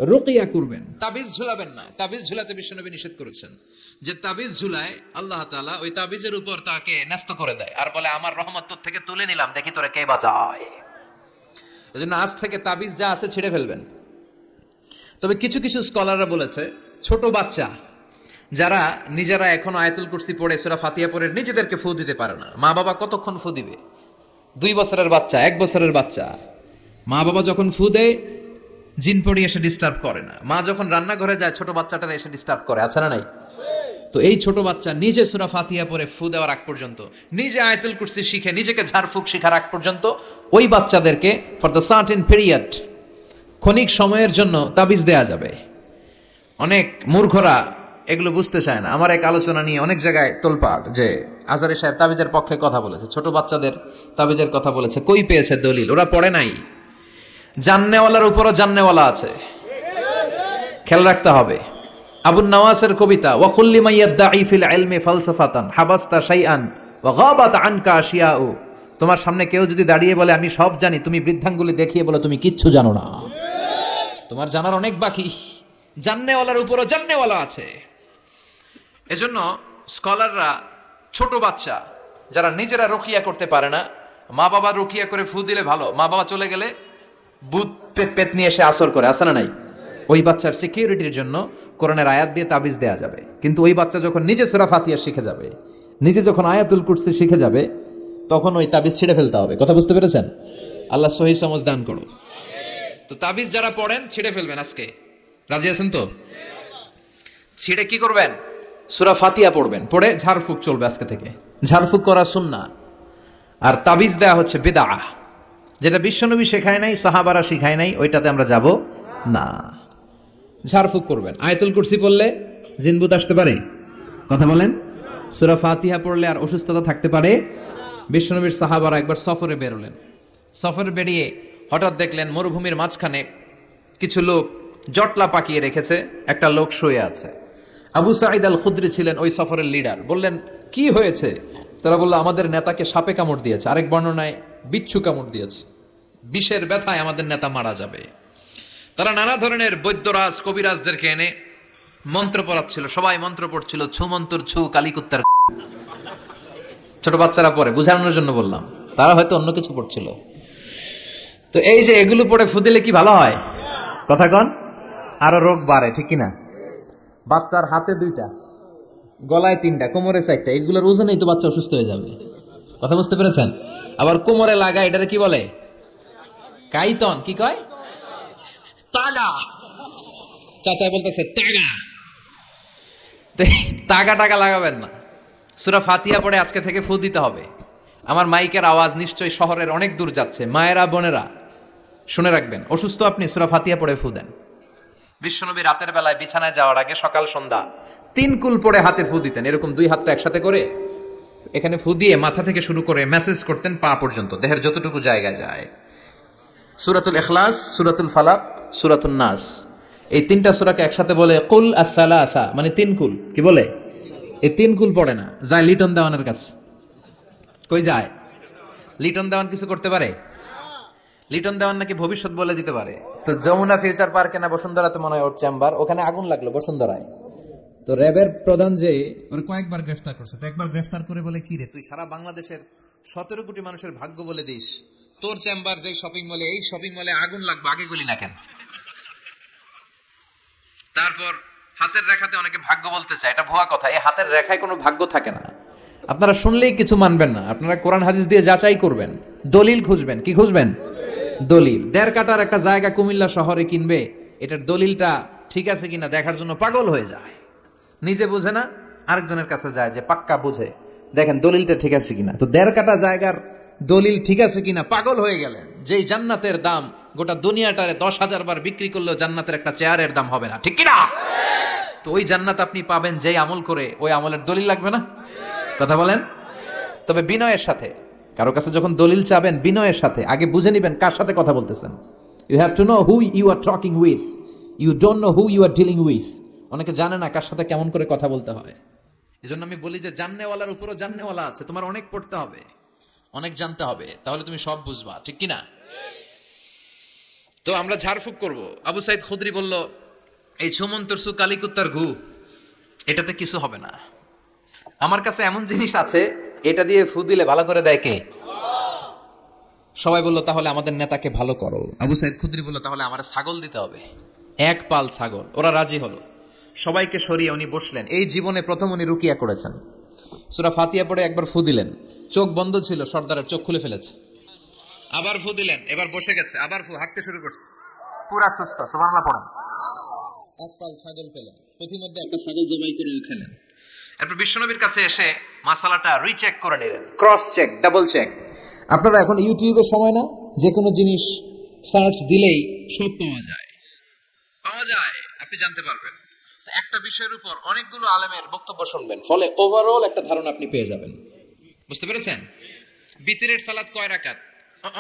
রুকিয়া করবেন, তাবিজ ঝুলাবেন না। তাবিজ ঝুলাতে বিশ্বনবী নিষেধ করেছেন। যে তাবিজ ঝুলায় আল্লাহ তাআলা ওই তাবিজের উপর তাকে ন্যস্ত করে দেয় আর বলে আমার রহমত তোর থেকে তুলে নিলাম, দেখি তোরে কে বাঁচায়। এজন্য আজ থেকে তাবিজ যা আছে ছেড়ে ফেলবেন। তবে কিছু কিছু স্কলাররা বলেছে ছোট বাচ্চা যারা নিজেরা এখনো আয়াতুল কুরসি পড়ে সূরা ফাতিহা পড়ে নিজেদেরকে ফু দিতে পারে না, মা বাবা কতক্ষণ ফু দিবে? 2 বছরের বাচ্চা, 1 বছরের বাচ্চা মা বাবা যখন ফু দেয় জিন পড়ি এসে ডিস্টার্ব করে না। মা যখন রান্নাঘরে যায় ছোট বাচ্চাটারা এসে ডিস্টার্ব করে, আছে না নাই? তো এই ছোট বাচ্চা নিজে সূরা ফাতিহা পড়ে ফু দেওয়ার আগ পর্যন্ত, নিজে আয়াতুল কুরসি শিখে নিজেকে ঝাড়ফুঁক শিখার আগ পর্যন্ত ওই বাচ্চাদেরকে ফর দ্য সার্টেন পিরিয়ড, ক্ষণিক সময়ের জন্য তাবিজ দেয়া যাবে। অনেক মূর্খরা এগুলো বুঝতে চায় না। আমার এক আলোচনা নিয়ে অনেক জায়গায় তোলপাড় যে আজহারী সাহেব তাবিজের পক্ষে কথা বলেছে, ছোট বাচ্চাদের তাবিজের কথা বলেছে। কই পেয়েছে দলিল? ওরা পড়ে নাই। জান্নেওয়ালার উপরও জান্নেওয়ালা আছে, খেয়াল রাখতে হবে। আবুন নওয়াসের কবিতা, ওয়া কুল্লি মান ইয়াদঈ ফিল ইলমি ফালসাফাতান হাবাসতা শাইআন ওয়া গাবাত আনকা আশিয়াউ। তোমার সামনে কেউ যদি দাঁড়িয়ে বলে আমি সব জানি, তুমি বৃদ্ধাঙ্গুলি দেখিয়ে বলো তুমি কিচ্ছু জানো না, তোমার জানার অনেক বাকি। জান্নেওয়ালার উপরও জান্নেওয়ালা আছে। এজন্য স্কলাররা ছোট বাচ্চা যারা নিজেরা রুকিয়া করতে পারে না, মা বাবা রুকিয়া করে ফু দিলে ভালো। মা বাবা চলে গেলে ভূত পেত নিয়ে এসে আসর করে, আসে না নাই? ওই বাচ্চার সিকিউরিটির জন্য কোরআনের আয়াত দিয়ে তাবিজ দেয়া যাবে। কিন্তু ওই বাচ্চা যখন নিজে সূরা ফাতিহা শিখে যাবে, নিজে যখন আয়াতুল কুরসি শিখে যাবে, তখন ওই তাবিজ ছিঁড়ে ফেলতে হবে। কথা বুঝতে পেরেছেন? আল্লাহ সহি সমঝ দান করো। তো তাবিজ যারা পড়েন ছিঁড়ে ফেলবেন আজকে, রাজি আছেন তো? ছিঁড়ে কি করবেন? সূরা ফাতিহা পড়বেন, পড়ে ঝাড়ফুঁক চলবে আজকে থেকে। ঝাড়ফুঁক করা সুন্নাহ। আর তাবিজ দেয়া হচ্ছে বিদআহ, যেটা বিশ্বনবী শেখায় নাই, সাহাবারা শিখায় নাই, ওইটাতে আমরা যাব না। ঝাড়ফুঁক করবেন। আয়াতুল কুরসি পড়লে জিনভূত আসতে পারে? কথা বলেন। সূরা ফাতিহা পড়লে আর অসুস্থতা থাকতে পারে? বিশ্বনবীর সাহাবারা একবার সফরে বেরোলেন। সফরে বেরিয়ে হঠাৎ দেখলেন মরুভূমির মাঝখানে কিছু লোক জটলা পাকিয়ে রেখেছে, একটা লোক শুয়ে আছে। আবু সাঈদ আল খুদরি ছিলেন ওই সফরের লিডার। বললেন কি হয়েছে? তারা বলল আমাদের নেতাকে সাপে কামড় দিয়েছে, আরেক বর্ণনায় বিচ্ছু কামড় দিয়েছে, বিষের ব্যথায় আমাদের নেতা মারা যাবে। তারা নানা ধরনের বৈদ্যরাজ কবিরাজদেরকে এনে মন্ত্র পড়াচ্ছিল, সবাই মন্ত্র পড়ছিল, ছু মন্তর ছু কালিকুত্তার। ছোট বাচ্চারা পড়ে, বুঝানোর জন্য বললাম, তারা হয়তো অন্য কিছু পড়ছিল। তো এই যে এগুলো পড়ে ফু দিলে কি ভালো হয়? কথা কন, আরো রোগ বাড়ে, ঠিক কিনা? বাচ্চার হাতে 2টা, গলায় 3টা, কোমরে 4টা, এগুলোর ওজনেই তো বাচ্চা অসুস্থ হয়ে যাবে। কথা বুঝতে পেরেছেন? আবার কোমরে লাগা, এটারে কি বলে? কাইতন। কি কয়? তাগা। চাচাই বলতেছে তাগা। তাগা টাগা লাগাবেন না। সূরা ফাতিহা পড়ে আজকে থেকে ফু দিতে হবে। আমার মাইকের আওয়াজ নিশ্চয়ই শহরের অনেক দূর যাচ্ছে। মায়েরা বোনেরা শুনে রাখবেন, অসুস্থ আপনি সূরা ফাতিহা পড়ে ফু দেন। বিশ্বনবী রাতের বেলায় বিছানায় যাওয়ার আগে সকাল সন্ধ্যা 3 কুল পড়ে হাতে ফু দিতেন। এরকম 2 হাতটা একসাথে করে এখানে ফু দিয়ে মাথা থেকে শুরু করে মেসেজ করতেন পা পর্যন্ত, দেহের যতটুকু জায়গা যায়। সূরাতুল ইখলাস, সূরাতুল ফালাক, সূরাতুন নাস, এই 3টা সূরাকে একসাথে বলে কুল আস-সালাসা, মানে 3 কুল। কি বলে? এই 3 কুল পড়ে না, যায় লিটন দেওয়ানের কাছে। কই যায়? লিটন দেওয়ান কিছু করতে পারে? লিটন দেওয়ান নাকি ভবিষ্যৎ বলে দিতে পারে। তো যমুনা ফিউচার পার্কে না বসুন্ধরাতে মনে হয় ওর চেম্বার, ওখানে আগুন লাগলো বসুন্ধরায়। তো র্যাবের প্রধান যে ওর কয়েকবার গ্রেফতার করছে। তো একবার গ্রেফতার করে বলে কি রে, তুই সারা বাংলাদেশের 17 কোটি মানুষের ভাগ্য বলে দিস, তোর চেম্বার যে শপিং মলে, এই শপিং মলে আগুন লাগবে, আগে গুলি না কেন? তারপর হাতের রেখাতে অনেকে ভাগ্য বলতে চায়, এটা ভুয়া কথা। এই হাতের রেখায় কোনো ভাগ্য থাকে না। আপনারা শুনলেই কিছু মানবেন না, আপনারা কোরআন হাদিস দিয়ে যাচাই করবেন, দলিল খুঁজবেন। কি খুঁজবেন? দলিল। 1.5 কাঠার একটা জায়গা কুমিল্লা শহরে কিনবে, এটার দলিলটা ঠিক আছে কিনা দেখার জন্য পাগল হয়ে যায়। নিজে বুঝে না, আরেকজনের কাছে যায় যে পাক্কা বুঝে, দেখেন দলিলটা ঠিক আছে কিনা। তো 1.5 কাঠা জায়গার দলিল ঠিক আছে কিনা পাগল হয়ে গেলেন। যেই জান্নাতের দাম গোটা দুনিয়াটারে 10,000 বার বিক্রি করলেও জান্নাতের একটা চেয়ারের দাম হবে না, ঠিক কিনা? তো ওই জান্নাত আপনি পাবেন যেই আমল করে, ওই আমলের দলিল লাগবে না? কথা বলেন। তবে বিনয়ের সাথে, কারো কাছে যখন দলিল চাবেন বিনয়ের সাথে আগে বুঝে নিবেন কার সাথে কথা বলতেছেন। You have to know who you are talking with, you don't know who you are dealing with. অনেকে জানে না কার সাথে কেমন করে কথা বলতে হয়। এজন্য আমি বলি যে জান্নেওয়ালার উপরও জান্নেওয়ালা আছে, তোমার অনেক পড়তে হবে, অনেক জানতে হবে, তাহলে তুমি সব বুঝবা, ঠিক কিনা? তো আমরা ঝাড়ফুঁক করব। আবু সাইদ খুদরি বলল এই সুমন্তর সু কালিকুত্তার ঘু, এটাতে কিছু হবে না। আমার কাছে এমন জিনিস আছে, এটা দিয়ে ফু দিলে ভালো করে দেয় কে? সবাই বলল তাহলে আমাদের নেতাকে ভালো করো। আবু সাইদ খুদরি বলল তাহলে আমার ছাগল দিতে হবে, 1 পাল ছাগল। ওরা রাজি হলো। সবাইকে সরিয়ে উনি বসলেন। এই জীবনে প্রথম উনি রুকিয়া করেছেন। সূরা ফাতিহা পড়ে একবার ফু দিলেন, চোখ বন্ধ ছিল, সর্দারের চোখ খুলে ফেলেছে। আবার ফু দিলেন, এবার বসে গেছে, আবার ফু, হাঁটতে শুরু করছে, পুরা সুস্থ। সুবহানাল্লাহ পড়েন। এক পাল ছাগল পেলেন, প্রতিমধ্যে একটা ছাগল জবাই করে খেলেন। এরপর বিশ্বনবীর কাছে এসে মাসালাটা রিচেক করে নিলেন, ক্রস চেক, ডাবল চেক। আপনারা এখন ইউটিউবের সময় না, যে কোনো জিনিস সার্চ দিলেই সব পাওয়া যায়, আপনি জানতে পারবেন। একটা বিষয়ের উপর অনেকগুলো আলেমের বক্তব্য শুনবেন, ফলে ওভারঅল একটা ধারণা আপনি পেয়ে যাবেন। বুঝতে পেরেছেন? বিতরের সালাত কয় রাকাত,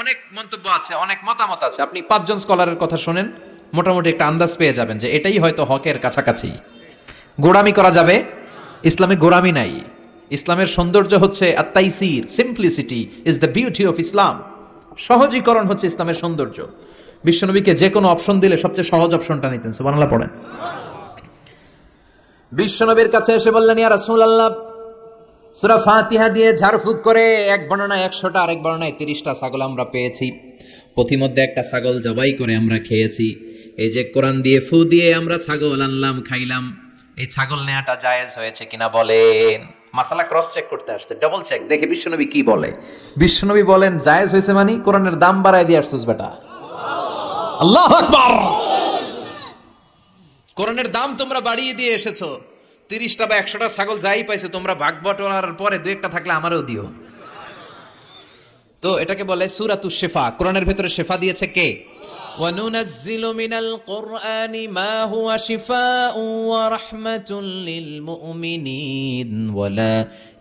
অনেক মন্তব্য আছে, অনেক মতামত আছে। আপনি 5 জন স্কলারের কথা শুনেন, মোটামুটি একটা আন্দাজ পেয়ে যাবেন যে এটাই হয়তো হকের কাছাকাছি। গোড়ামি করা যাবে? ইসলামে গোড়ামি নাই। ইসলামের সৌন্দর্য হচ্ছে আত-তাইসির, simplicity is the beauty of Islam. সহজীকরণ হচ্ছে ইসলামের সৌন্দর্য। বিশ্বনবীকে যে কোনো অপশন দিলে সবচেয়ে সহজ অপশনটা নিতেন। সুবহানাল্লাহ পড়েন। বিশ্বনবীর কাছে এসে বললেন, ইয়া রাসূলুল্লাহ, সূরা ফাতিহা দিয়ে ঝাড়ফুঁক করে এক বর্ণনায় 100টা, আরেক বর্ণনায় 30টা ছাগল আমরা পেয়েছি। পথিমধ্যে একটা ছাগল জবাই করে আমরা খেয়েছি। এই যে কোরআন দিয়ে ফু দিয়ে আমরা ছাগল আনলাম, খাইলাম, এই ছাগল নেওয়াটা জায়েজ হয়েছে কিনা বলেন। মাসালা ক্রস চেক করতে আসছে, ডাবল চেক, দেখে বিশ্বনবী কি বলে। বিশ্বনবী বলেন জায়েজ হয়েছে মানে কোরআনের দাম বাড়ায় দিয়ে আসছিস বেটা। আল্লাহু আকবার। কোরআনের দাম তোমরা বাড়িয়ে দিয়ে এসেছো। 30টা বা 100টা ছাগল যাই পাইছো তোমরা, ভাগ বটোয়ারার পরে 2-1টা থাকলে আমারও দিও। তো এটাকে বলে সূরাতুশ শিফা। কোরআনের ভিতরে শিফা দিয়েছে কে? ওয়ানুনাজ্জিলু মিনাল কুরআনি মা হুয়া শিফাউন ওয়া রাহমাতুল লিল মুমিনিন ওয়া লা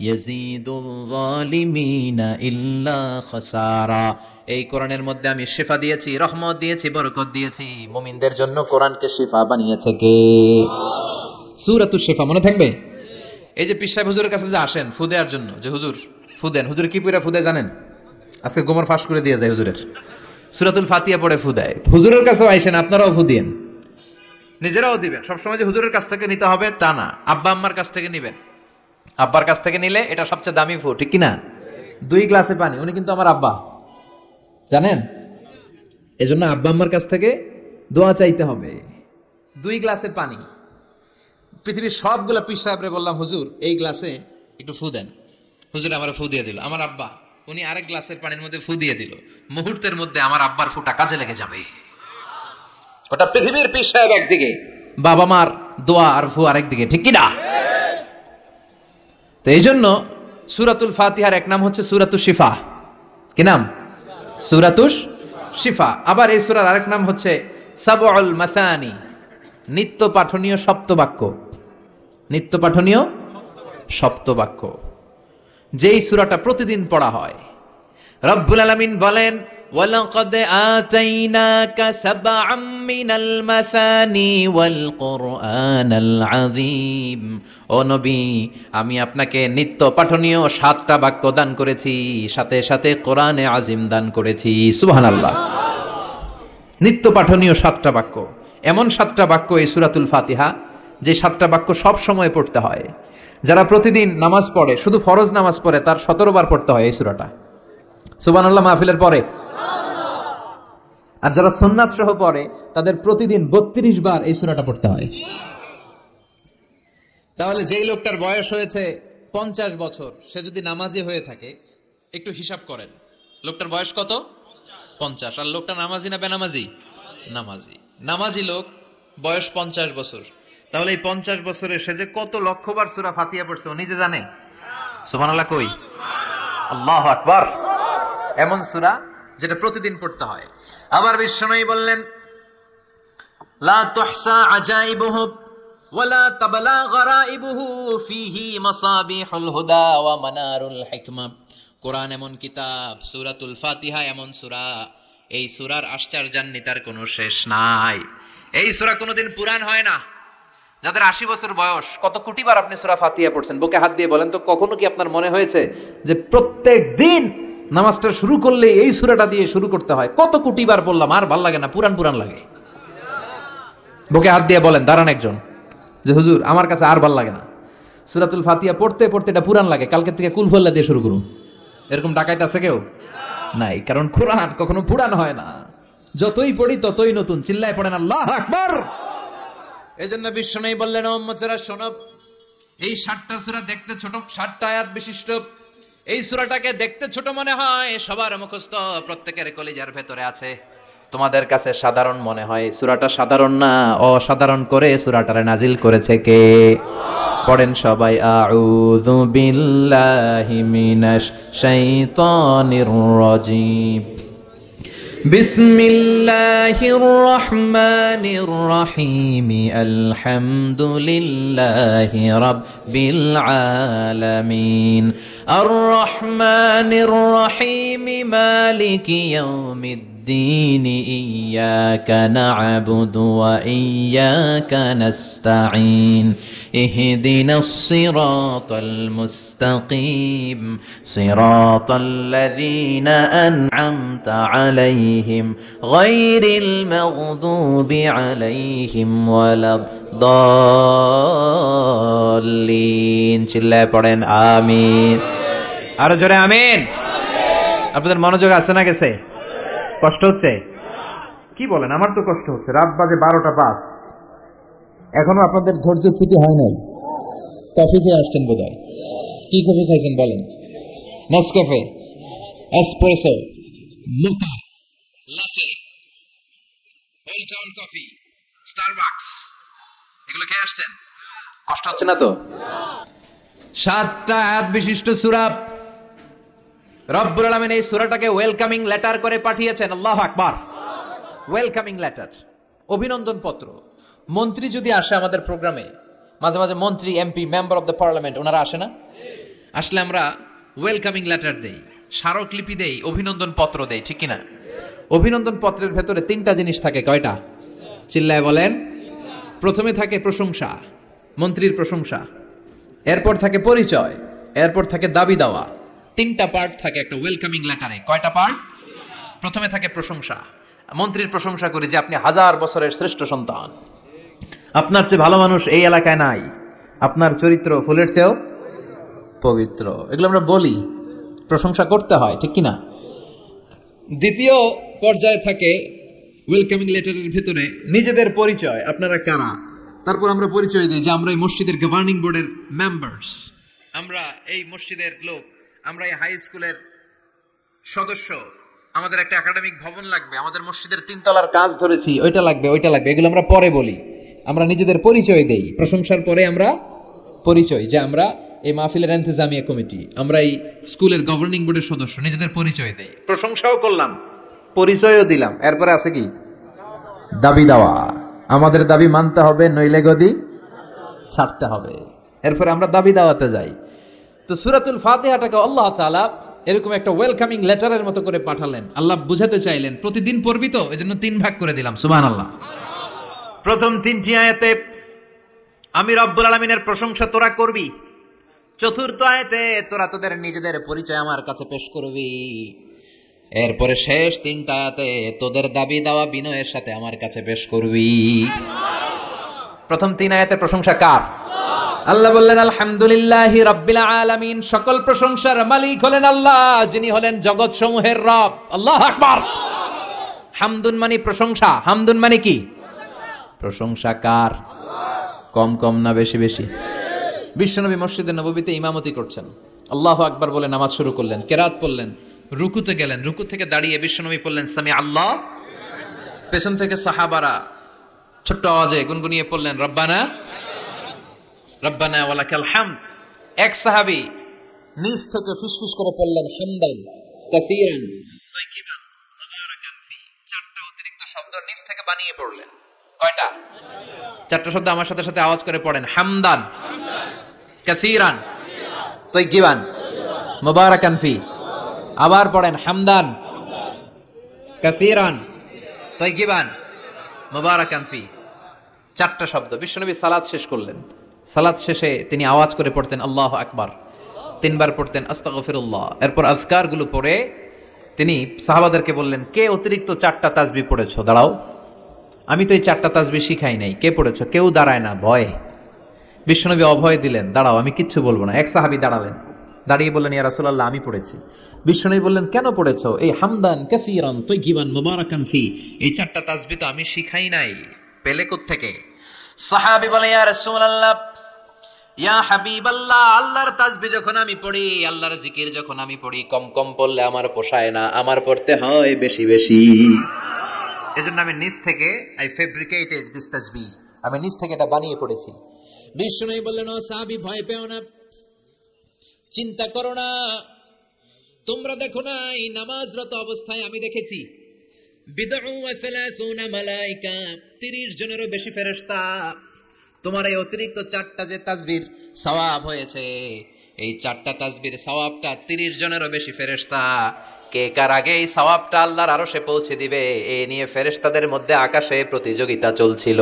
ইয়াজিদুল যালিমিনা ইল্লা খাসারা। এই কোরআনের মধ্যে আমি শিফা দিয়েছি, রহমত দিয়েছি, বরকত দিয়েছি। মুমিনদের জন্য কোরআনকে শিফা বানিয়েছে কে? সূরাতুশ শিফা, মনে থাকবে? এই যে পীর সাহেব হুজুরের কাছে যে আসেন ফু দেওয়ার জন্য, যে হুজুর ফু দেন, হুজুর কি পড়ে ফু দেয় জানেন? আজকে গোমর ফাঁস করে দিয়ে যায় হুজুরের। সূরাতুল ফাতিহা পড়ে ফু দেয়। হুজুরের কাছেও আইসেন, আপনারাও ফু দিয়েন, নিজেরাও দিবেন। সবসময় যে হুজুরের কাছ থেকে নিতে হবে তা না, আব্বা আম্মার কাছ থেকে নিবেন। আব্বার কাছ থেকে নিলে এটা সবচেয়ে দামি ফু, ঠিক কিনা? 2 গ্লাসে পানি, উনি কিন্তু আমার আব্বা, জানেন? এজন্য আব্বা আম্মার কাছ থেকে দোয়া চাইতে হবে। 2 গ্লাসে পানি। পৃথিবীর সবগুলা পীর সাহেবরে বললাম, হুজুর এই গ্লাসে একটু ফু দেন। হুজুর আমার ফু দিয়ে দিল। আমার আব্বা, উনি আরেক গ্লাসের পানির মধ্যে ফু দিয়ে দিল। মুহূর্তের মধ্যে আমার আব্বার ফুটা কাজে লেগে যাবে। ওটা পৃথিবীর পীর সাহেব একদিকে, বাবা মার দোয়া আর ফু আরেকদিকে, ঠিক কিনা? তো এই জন্য সূরাতুল ফাতিহার এক নাম হচ্ছে সূরাতুশ শিফা। কি নাম? সূরাতুশ শিফা। আবার এই সূরার আরেক নাম হচ্ছে সাবউল মাসানি, নিত্য পাঠনীয় সপ্তবাক্য। নিত্য পাঠনীয় সপ্তবাক্য, যেই সূরাটা প্রতিদিন পড়া হয়। রব্বুল আলামিন বলেন, ওয়ালাকাদ আতাইনাকা সাবআম মিনাল মাসানি ওয়াল কুরআনাল আযীম। ও নবী, আমি আপনাকে নিত্য পাঠনীয় 7টা বাক্য দান করেছি, সাথে সাথে কোরআনে আযীম দান করেছি। সুবহানাল্লাহ। নিত্য পাঠনীয় 7টা বাক্য, এমন 7টা বাক্য এই সূরাতুল ফাতিহা, যে 7টা বাক্য সব সময় পড়তে হয়। যারা প্রতিদিন নামাজ পড়ে, শুধু ফরজ নামাজ পড়ে, তার 17 বার পড়তে হয় এই সূরাটা। সুবহানাল্লাহ মাহফিলের পরে। আর যারা সুন্নাত সহ পড়ে, তাদের প্রতিদিন 32 বার এই সূরাটা পড়তে হয়। তাহলে যেই লোকটার বয়স হয়েছে 50 বছর, সে যদি নামাজি হয়ে থাকে, একটু হিসাব করেন, লোকটার বয়স কত? 50। আর লোকটা নামাজি না বেনামাজি? নামাজি। নামাজি লোক, বয়স 50 বছর। তাহলে এই 50 বছরে সে যে কত লক্ষবার সূরা ফাতিহা পড়ছে ও নিজে জানে? সুবহানাল্লাহ কই? আল্লাহু আকবার। এমন সূরা যেটা প্রতিদিন পড়তে হয়। আবার বিশ্বনবী বললেন, লা তুহসা আজাইবুহু ওয়ালা তাবলা গরাইবুহু ফিহি মাসাবিহুল হুদা ওয়া মানারুল হিকমা। কোরআন এমন কিতাব, সূরাতুল ফাতিহা এমন সূরা, এই সূরার আশ্চর্যান্বিতার কোনো শেষ নাই। এই সূরা কোনোদিন পুরান হয় না। যাদের 80 বছর বয়স, কত কোটিবার আপনি সূরা ফাতিহা পড়ছেন? বুকে হাত দিয়ে বলেন তো, কখনো কি আপনার মনে হয়েছে যে প্রত্যেক দিন নামাজটা শুরু করলে এই সূরাটা দিয়ে শুরু করতে হয়? কত কোটিবার বললাম, আর ভাল লাগে না, পুরান পুরান লাগে। বুকে হাত দিয়ে বলেন, দাঁড়ান একজন, যে হুজুর আমার কাছে আর ভাল লাগে না, সূরাতুল ফাতিহা পড়তে পড়তে এটা পুরান লাগে, কালকে থেকে কুল ফল্লা দিয়ে শুরু করুন। এরকম ডাকাইতে আছে কেউ? নাই, কারণ কোরআন কখনো পুরান হয় না। যতই পড়ি ততই নতুন। চিল্লায় পড়েন আল্লাহু আকবার। এজন্য বিশ্বনবী বললেন, ও উম্মতেরা শোনো, এই 7টা সূরা দেখতে ছোট, 7টা আয়াত বিশিষ্ট, এই সূরাটাকে দেখতে ছোট মনে হয়, সবার মুখস্থ, প্রত্যেকের কলিজার ভেতরে আছে। তোমাদের কাছে সাধারণ মনে হয়, সূরাটা সাধারণ না, অসাধারণ করে সূরাটারে নাজিল করেছে কে? পড়েন সবাই, আউযু বিল্লাহি মিনাশ শাইতানির রাজিম। বিসমিল্লাহির রহমানির রহিম। আলহামদুলিল্লাহি রাব্বিল আলামিন। আর রহমানির রহিম মালিকি ইয়াউমিদ্দিন। ইয়্যাকা না'বুদু ওয়া ইয়্যাকা নাস্তাঈন। ইহদিনাস সিরাতাল মুস্তাকিম। সিরাতাল্লাযীনা আন'আমতা আলাইহিম গায়রিল মাগদুবি আলাইহিম ওয়ালাদ-দাল্লিন। চিল্লায়ে পড়েন আমিন। আরো জোরে আমিন। আপনাদের মনোযোগ আছে না গেছে? কষ্ট হচ্ছে? কি বলেন? আমার তো কষ্ট হচ্ছে। রাত বাজে 12টা বাস, এখনো আপনাদের ধৈর্যচ্যুতি হয় নাই। কফি খেয়ে আসছেন বোধহয়। কি কফি খাইছেন বলেন? নেসক্যাফে, এসপ্রেসো, মোকা, লাটে, ওল্ড টাউন কফি, স্টারবাকস, এগুলো খেয়ে আসছেন? কষ্ট হচ্ছে না তো? 7টা আয়াত বিশিষ্ট সূরা। রব্বুল আলামিন এই সূরাটাকে ওয়েলকামিং লেটার করে পাঠিয়েছেন। আল্লাহু আকবার। ওয়েলকামিং লেটার, অভিনন্দন পত্র। মন্ত্রী যদি আসে আমাদের প্রোগ্রামে, মাঝে মাঝে মন্ত্রী, MP, member of the parliament, ওনারা আসে না? আসলে আমরা ওয়েলকামিং লেটার দেই, স্মারকলিপি দেই, অভিনন্দন পত্র দেই, ঠিক কিনা? অভিনন্দন পত্রের ভেতরে 3টা জিনিস থাকে। কয়টা? চিল্লায় বলেন। প্রথমে থাকে প্রশংসা, মন্ত্রীর প্রশংসা। এরপর থাকে পরিচয়, এরপর থাকে দাবি দাওয়া। 3টা পার্ট থাকে একটা ওয়েলকামিং লেটারে। কয়টা পার্ট? প্রথমে থাকে প্রশংসা। মন্ত্রীর প্রশংসা করি যে আপনি 1000 বছরের শ্রেষ্ঠ সন্তান, আপনার চেয়ে ভালো মানুষ এই এলাকায় নাই, আপনার চরিত্র ফুলের চেয়েও পবিত্র। এগুলো আমরা বলি, প্রশংসা করতে হয়, ঠিক কিনা? দ্বিতীয় পর্যায়ে থাকে ওয়েলকামিং লেটারের ভিতরে নিজেদের পরিচয়, আপনারা কারা। তারপর আমরা পরিচয় দিই যে আমরা এই মসজিদের গভর্নিং বোর্ডের মেম্বার্স, আমরা এই মসজিদের লোক, আমরা এই হাই স্কুলের সদস্য, আমাদের একটা একাডেমিক ভবন লাগবে, আমাদের মসজিদের 3 তলার কাজ ধরেছি, ওইটা লাগবে, ওইটা লাগবে। এগুলো আমরা পরে বলি, আমরা নিজেদের পরিচয় দেই। প্রশংসার পরে আমরা পরিচয়, যে আমরা এই মাহফিলের ইন্তেজামিয়া কমিটি, আমরা এই স্কুলের গভর্নিং বোর্ডের সদস্য, নিজেদের পরিচয় দেই। প্রশংসাও করলাম, পরিচয়ও দিলাম। এরপরে আছে কি? দাবি দেওয়া। আমাদের দাবি মানতে হবে, নইলে গদি ছাড়তে হবে। এরপরে আমরা দাবি দাওয়াতে যাই। তো সূরাতুল ফাতিহাটাকে আল্লাহ তাআলা এরকম একটা ওয়েলকামিং লেটারের মতো করে পাঠালেন। আল্লাহ বুঝাতে চাইলেন প্রতিদিন পড়বি তো, এজন্য 3 ভাগ করে দিলাম। সুবহানাল্লাহ। প্রথম 3টি আয়াতে আমি রব্বুল আলামিনের প্রশংসা তোরা করবি। চতুর্থ আয়াতে তোরা তোদের নিজেদের পরিচয় আমার কাছে পেশ করবি। এরপরে শেষ 3টা আয়াতে তোদের দাবি দাওয়া বিনয়ের সাথে আমার কাছে পেশ করবি। প্রথম 3 আয়াতে প্রশংসা কার? আল্লাহ বললেন আলহামদুলিল্লাহি রাব্বিল আলামিন। সকল প্রশংসার মালিক হলেন আল্লাহ, যিনি হলেন জগৎ সমূহের রব। আল্লাহু আকবার। হামদুন মানে প্রশংসা। হামদুন মানে কি? প্রশংসা কার? কম কম না বেশি বেশি? বিশ্বনবী মসজিদে নববীতে ইমামতি করছেন, আল্লাহু আকবার বলে নামাজ শুরু করলেন, কেরাত পড়লেন, রুকুতে গেলেন, রুকু থেকে দাঁড়িয়ে বিশ্বনবী পড়লেন সামি আল্লাহ। পেছন থেকে সাহাবারা ছোট্ট আওয়াজে গুনগুনিয়ে পড়লেন রব্বানা রব্বানা ওয়ালাকাল হামদ। এক সাহাবী নিচ থেকে ফিসফিস করে পড়লেন হামদান কাসীরান তাইয়িবান মুবারাকান ফি। 4টা অতিরিক্ত শব্দ নিচ থেকে বানিয়ে পড়লেন। কয়টা? 4টা শব্দ আমার সাথে সাথে আওয়াজ করে পড়েন। হামদান কাসীরান তাইয়িবান মুবারাকান ফি। আবার পড়েন হামদান কাসীরান তাইয়িবান মুবারাকান ফি। 4টা শব্দ। বিশ্বনবী সালাত শেষ করলেন। সালাত শেষে তিনি আওয়াজ করে পড়তেন আল্লাহু আকবার, 3 বার পড়তেন আস্তাগফিরুল্লাহ। এরপর আজকারগুলো পড়ে তিনি সাহাবাদেরকে বললেন, কে অতিরিক্ত 4টা তাসবিহ পড়েছো? দাঁড়াও, আমি তো এই 4টা তাসবিহ শিখাই নাই, কে পড়েছো? কেউ দাঁড়ায় না, ভয়ে। বিশ্বনবী অভয় দিলেন, দাঁড়াও আমি কিচ্ছু বলবো না। এক সাহাবী দাঁড়ালেন, দাঁড়িয়ে বললেন ইয়া রাসূলুল্লাহ আমি পড়েছি। বিশ্বনবী বললেন কেন পড়েছো? এই হামদান কাসীরান তাইয়িবান মুবারাকান ফি, এই 4টা তাসবিহ তো আমি শিখাই নাই, পেলে কোত্থেকে? সাহাবী বলে ইয়া রাসূলুল্লাহ ইয়া হাবিবাল্লাহ, আল্লাহর তাসবিহ যখন আমি পড়ি, আল্লাহর জিকির যখন আমি পড়ি, কম কম পড়লে আমার পোষায় না, আমার পড়তে হয় বেশি বেশি। এজন্য আমি নিজ থেকে আই ফেব্রিকেটেড দিস তাসবিহ, আমি নিজ থেকে এটা বানিয়ে পড়েছি। বিষ্ণু বললেন, ও সাহাবী, ভয় পেও না, চিন্তা করো না, তোমরা দেখো না এই নামাজরত অবস্থায় আমি দেখেছি বিদউ ওয়া সালাসুনা মালায়েকা, 30 জনেরও বেশি ফেরেশতা। তোমার এই অতিরিক্ত 4টা যে তাসবির সওয়াব হয়েছে, এই 4টা তাসবির সওয়াবটা 30 জনেরও বেশি ফেরেশতা কে কার আগে এই সওয়াবটা আল্লাহর আরশে পৌঁছে দিবে, এই নিয়ে ফেরেশতাদের মধ্যে আকাশে প্রতিযোগিতা চলছিল।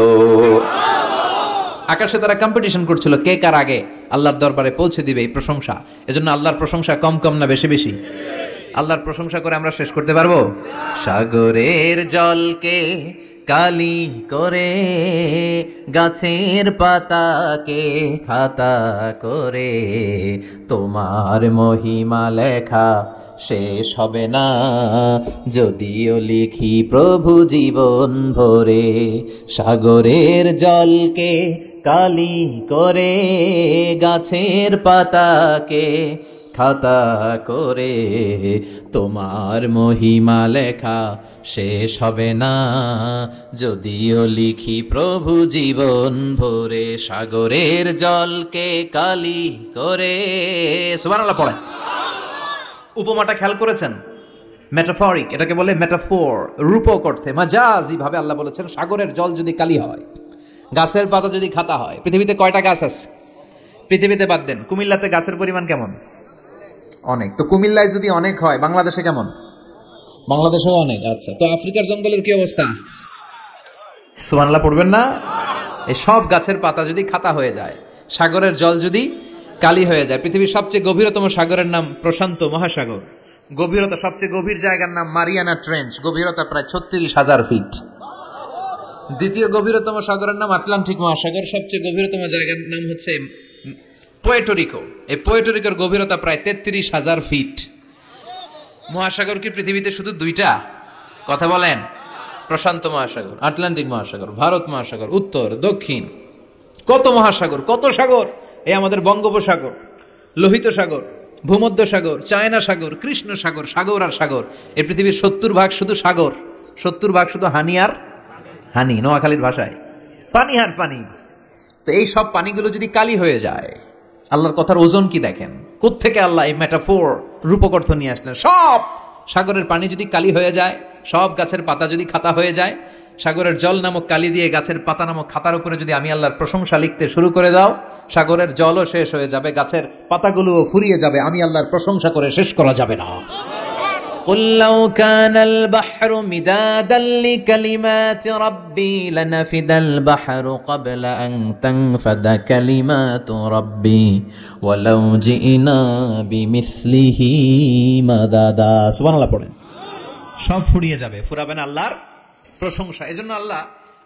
আকাশে তারা কম্পিটিশন করছিল কে কার আগে আল্লাহর দরবারে পৌঁছে দিবে এই প্রশংসা। এজন্য আল্লাহর প্রশংসা কম কম না বেশি বেশি? আল্লাহর প্রশংসা করে আমরা শেষ করতে পারবো? সাগরের জলকে কালি করে, গাছের পাতাকে খাতা করে, তোমার মহিমা লেখা শেষ হবে না, যদিও লিখি প্রভু জীবন ভরে। সাগরের জলকে কালি করে, গাছের পাতাকে খাতা করে, তোমার মহিমা লেখা শেষ হবে না, যদিও লিখি প্রভু জীবন ভরে। সাগরের জলকে কালি করে, সুবহানাল্লাহ পড়ে। উপমাটা খেয়াল করেছেন? মেটাফরিক, এটাকে বলে মেটাফোর, রূপক অর্থে, মাজাজি ভাবে আল্লাহ বলেছেন সাগরের জল যদি কালি হয়, গাছের পাতা যদি খাতা হয়। পৃথিবীতে কয়টা গাছ আছে? পৃথিবীতে বাদ দেন, কুমিল্লাতে গাছের পরিমাণ কেমন? অনেক। তো কুমিল্লায় যদি অনেক হয়, বাংলাদেশে কেমন? বাংলাদেশেও অনেক। আচ্ছা, তো আফ্রিকার জঙ্গলের কি অবস্থা? সুবহানাল্লাহ পড়বেন না? এই সব গাছের পাতা যদি খাতা হয়ে যায়, সাগরের জল যদি কালি হয়ে যায়। পৃথিবীর সবচেয়ে গভীরতম সাগরের নাম প্রশান্ত মহাসাগর, গভীরতা সবচেয়ে গভীর জায়গার নাম মারিয়ানা ট্রেঞ্চ, গভীরতা প্রায় 36,000 ফিট। দ্বিতীয় গভীরতম সাগরের নাম আটলান্টিক মহাসাগর, সবচেয়ে গভীরতম জায়গার নাম হচ্ছে পোয়েটোরিকো। এই পোয়েটোরিকোর গভীরতা প্রায় 33,000 ফিট। মহাসাগর কি পৃথিবীতে শুধু 2টা? কথা বলেন। প্রশান্ত মহাসাগর, আটলান্টিক মহাসাগর, ভারত মহাসাগর, উত্তর দক্ষিণ, কত মহাসাগর, কত সাগর। এই আমাদের বঙ্গোপসাগর, লোহিত সাগর, ভূমধ্য সাগর, চায়না সাগর, কৃষ্ণ সাগর, সাগর আর সাগর। এই পৃথিবীর 70 ভাগ শুধু সাগর, 70 ভাগ শুধু হানি আর হানি, নোয়াখালীর ভাষায় পানি আর পানি। তো এই সব পানিগুলো যদি কালি হয়ে যায়, আল্লাহর কথার ওজন কি দেখেন? কোত্থেকে আল্লাহ এই মেটাফোর, রূপক অর্থ নিয়ে আসলেন? সব সাগরের পানি যদি কালি হয়ে যায়, সব গাছের পাতা যদি খাতা হয়ে যায়, সাগরের জল নামক কালি দিয়ে গাছের পাতা নামক খাতার উপরে যদি আমি আল্লাহর প্রশংসা লিখতে শুরু করে দাও, সাগরের জলও শেষ হয়ে যাবে, গাছের পাতাগুলোও ফুরিয়ে যাবে, আমি আল্লাহর প্রশংসা করে শেষ করা যাবে না। قُلْ لَوْ كَانَ الْبَحْرُ مِدَادًا لِكَلِمَاتِ رَبِّي لَنَفِدَ الْبَحْرُ قَبْلَ أَن تَنفَدَ كَلِمَاتُ رَبِّي وَلَوْ جِئْنَا بِمِثْلِهِ مَدَدًا। সুবহানাল্লাহ পড়েন। সব ফুরিয়ে যাবে, ফুরাবেন আল্লাহর প্রশংসা। এজন্য আল্লাহ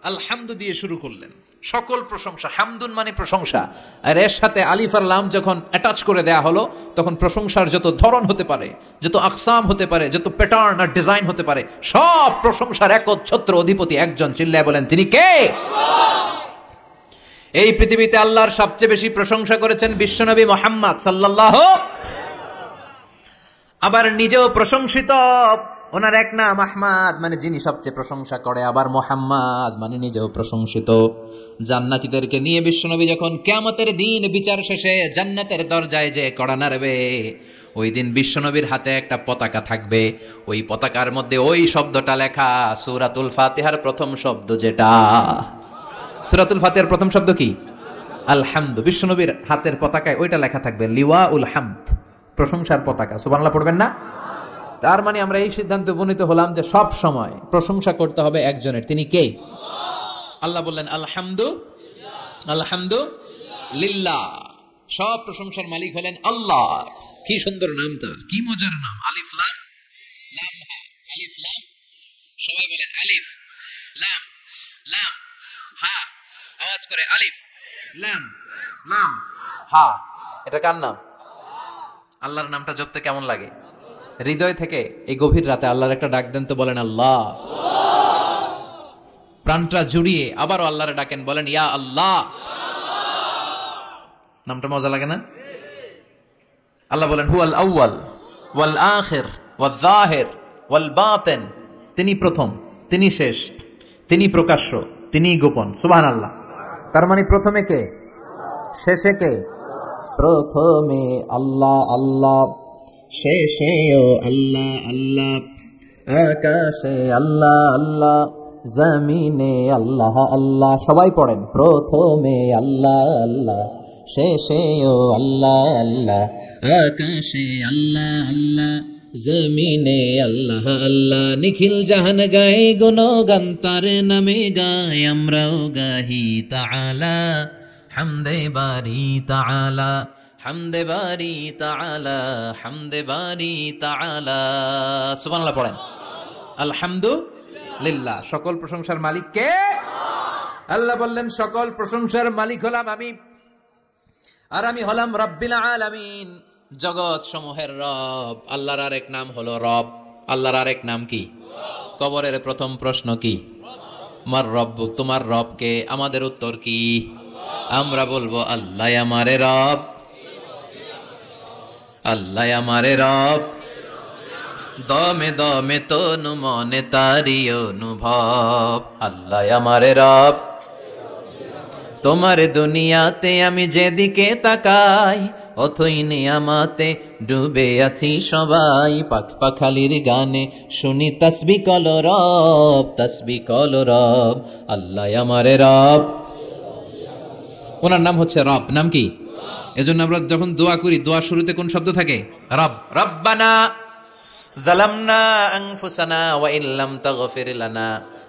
আলহামদু দিয়ে শুরু করলেন। সকল প্রশংসা, হামদুন মানে প্রশংসা, আর এর সাথে আলিফ আর লাম যখন অ্যাটাচ করে দেয়া হলো, তখন প্রশংসার যত ধরন হতে পারে, যত আকসাম হতে পারে, যত প্যাটার্ন আর ডিজাইন হতে পারে, সব প্রশংসার একচ্ছত্র অধিপতি একজন। চিল্লায় বলেন, তিনি কে? এই পৃথিবীতে আল্লাহর সবচেয়ে বেশি প্রশংসা করেছেন বিশ্বনবী মুহাম্মদ সাল্লাল্লাহু, আবার নিজেও প্রশংসিত। ওনার এক নাম আহমদ, মানে যিনি সবচেয়ে প্রশংসা করে, আবার মুহাম্মদ মানে নিজেও প্রশংসিত। জান্নাতীদেরকে নিয়ে বিশ্বনবী যখন কিয়ামতের দিন বিচার শেষে জান্নাতের দরজায় যে কড়া নাড়বে, ওই দিন বিশ্বনবীর হাতে একটা পতাকা থাকবে, ওই পতাকার মধ্যে ওই শব্দটা লেখা, সূরাতুল ফাতিহার প্রথম শব্দ যেটা। সূরাতুল ফাতিহার প্রথম শব্দ কি? আলহামদু। বিশ্বনবীর হাতের পতাকায় ওইটা লেখা থাকবে, লিওয়াউল হামদ, প্রশংসার পতাকা। সুবহানাল্লাহ পড়বেন না? তার মানে আমরা এই সিদ্ধান্তে উপনীত হলাম যে সব সময় প্রশংসা করতে হবে একজনের। তিনি কে? আল্লাহ বললেন আলহামদু, আলহামদু লিল্লাহ, সব প্রশংসার মালিক হলেন আল্লাহ। কি সুন্দর নাম তার, কি মজার নাম। আলিফ লাম লাম হা, আলিফ লাম, সবাই বলেন আলিফ লাম লাম হা, আওয়াজ করে আলিফ লাম লাম হা। এটা কার নাম? আল্লাহর নামটা জপতে কেমন লাগে? হৃদয় থেকে এই গভীর রাতে আল্লাহর একটা ডাক দেন তো, বলেন আল্লাহ। প্রাণটা জুড়িয়ে আবারও আল্লাহরে ডাকেন, বলেন ইয়া আল্লাহ। নামটা মজা লাগে না? আল্লাহ বলেন হুয়াল আউয়াল ওয়াল আখির ওয়াল যাহির ওয়াল বাতিন, তিনি প্রথম, তিনি শেষ, তিনি প্রকাশ্য, তিনি গোপন। সুবহানাল্লাহ। তার মানে প্রথমে কে, শেষে কে? প্রথমে আল্লাহ আল্লাহ, শেষেও আল্লাহ আল্লাহ, আকাশে আল্লাহ আল্লাহ, জমিনে আল্লাহ আল্লাহ। সবাই পড়েন, প্রথমে আল্লাহ আল্লাহ, শেষেও আল্লাহ আল্লাহ, আকাশে আল্লাহ আল্লাহ, জমিনে আল্লাহ আল্লাহ। নিখিল জাহান গায়ে গুণগান তার নামে গায়, আমরাও গাহি তাআলা হামদে বারি তাআলা, হামদে বারি তাআলা, হামদে বারি তাআলা। সুবহানাল্লাহ পড়েন। আলহামদুলিল্লাহ, সকল প্রশংসার মালিক কে? আল্লাহ বললেন সকল প্রশংসার মালিক হলাম আমি, আর আমি হলাম রব্বিল আলামিন, জগৎ সমূহের রব। আল্লাহর আরেক নাম হলো রব। আল্লাহর আরেক নাম কি? কবরের প্রথম প্রশ্ন কি? মার রব্বুক, তোমার রব কে? আমাদের উত্তর কি? আমরা বলবো আল্লাহ আমারে রব, আল্লাহ আমারে রব, দমে দমে তনু মনে তারি অনুভব। আল্লাহ আমারে রব, তোমার দুনিয়াতে আমি যেদিকে তাকাই, অথই নিয়ামতে ডুবে আছি সবাই। পাখ পাখালির গানে শুনি তাসবিহ কলো রব, তাসবিহ কলো রব। আল্লাহ আমারে রব, ওনার নাম হচ্ছে রব। নাম কি? এজন্য আমরা যখন দোয়া করি, দোয়া শুরুতে কোন শব্দ থাকে? রব। রব্বানা যালামনা আনফুসানা ওয়া ইল্লাম তাগফির লানা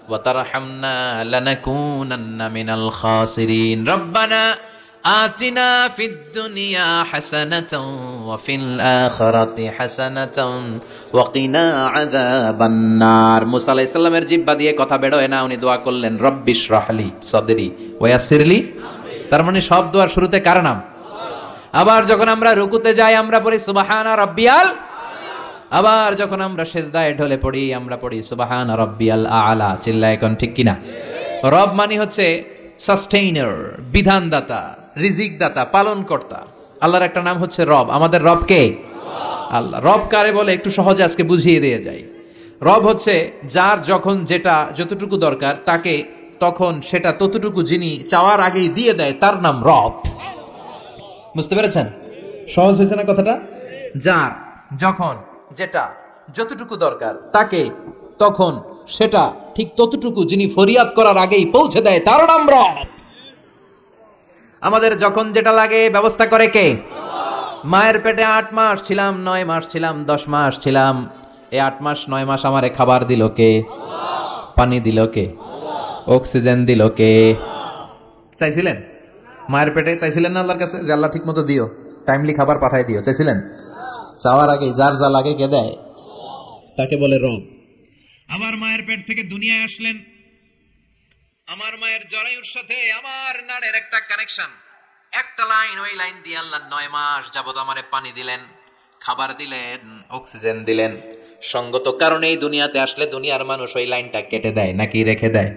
ওয়া তারহামনা লানাকুনান্না মিনাল খাসিরিন। রব্বানা আতিনা ফিদ দুনিয়া হাসানাতাও ওয়া ফিল আখিরাতি হাসানাতাও ওয়া কিনা আযাবান নার। মুসা আলাইহিস সালামের জিহ্বা দিয়ে কথা বের হয় না, উনি দোয়া করলেন রব্বিশরাহলি সাদরি ওয়া ইয়াসসিরলি। তার মানে সব দোয়ার শুরুতে কার নাম? আবার যখন আমরা রুকুতে যাই আমরা পড়ি সুবহানা রাব্বিয়াল, আবার যখন আমরা সেজদায় ঢলে পড়ি আমরা পড়ি সুবহানা রাব্বিয়াল আলা। চিল্লায় কোন ঠিক কিনা? রব মানে হচ্ছে সাস্টেইনার, বিধানদাতা, রিজিক দাতা, পালন কর্তা। আল্লাহর একটা নাম হচ্ছে রব। আমাদের রব কে? আল্লাহ। রব কারে বলে একটু সহজে আজকে বুঝিয়ে দিয়ে যাই। রব হচ্ছে যার যখন যেটা যতটুকু দরকার তাকে তখন সেটা ততটুকু যিনি চাওয়ার আগেই দিয়ে দেয়, তার নাম রব। বুঝতে পেরেছেন? সহজ হয়েছে না কথাটা? যার যখন যেটা যতটুকু দরকার তাকে তখন সেটা ঠিক ততটুকু যিনি ফরিয়াদ করার আগেই পৌঁছে দেয়, তার নাম রব। আমাদের যখন যেটা লাগে ব্যবস্থা করে কে? মায়ের পেটে 8 মাস ছিলাম, 9 মাস ছিলাম, 10 মাস ছিলাম, এই 8 মাস 9 মাস আমারে খাবার দিল কে? পানি দিল কে? অক্সিজেন দিল কে? চাইছিলেন? মায়ের পেটে চাইছিলেন না আল্লাহর কাছে যে আল্লাহ ঠিক মতো দিও, টাইমলি খাবার পাঠাই দিও? চাইছিলেন? চাওয়ার আগে যার যা লাগে কে দেয়? তাকে বলে রব। আবার মায়ের পেট থেকে দুনিয়ায় আসলেন, আমার মায়ের জরায়ুর সাথে আমার নাড়ের একটা কানেকশন, একটা লাইন, ওই লাইন দিয়ে আল্লাহ 9 মাস যাবত আমারে পানি দিলেন, খাবার দিলেন, অক্সিজেন দিলেন। সঙ্গত কারণে এই দুনিয়াতে আসলে দুনিয়ার মানুষ ওই লাইনটা কেটে দেয় নাকি রেখে দেয়?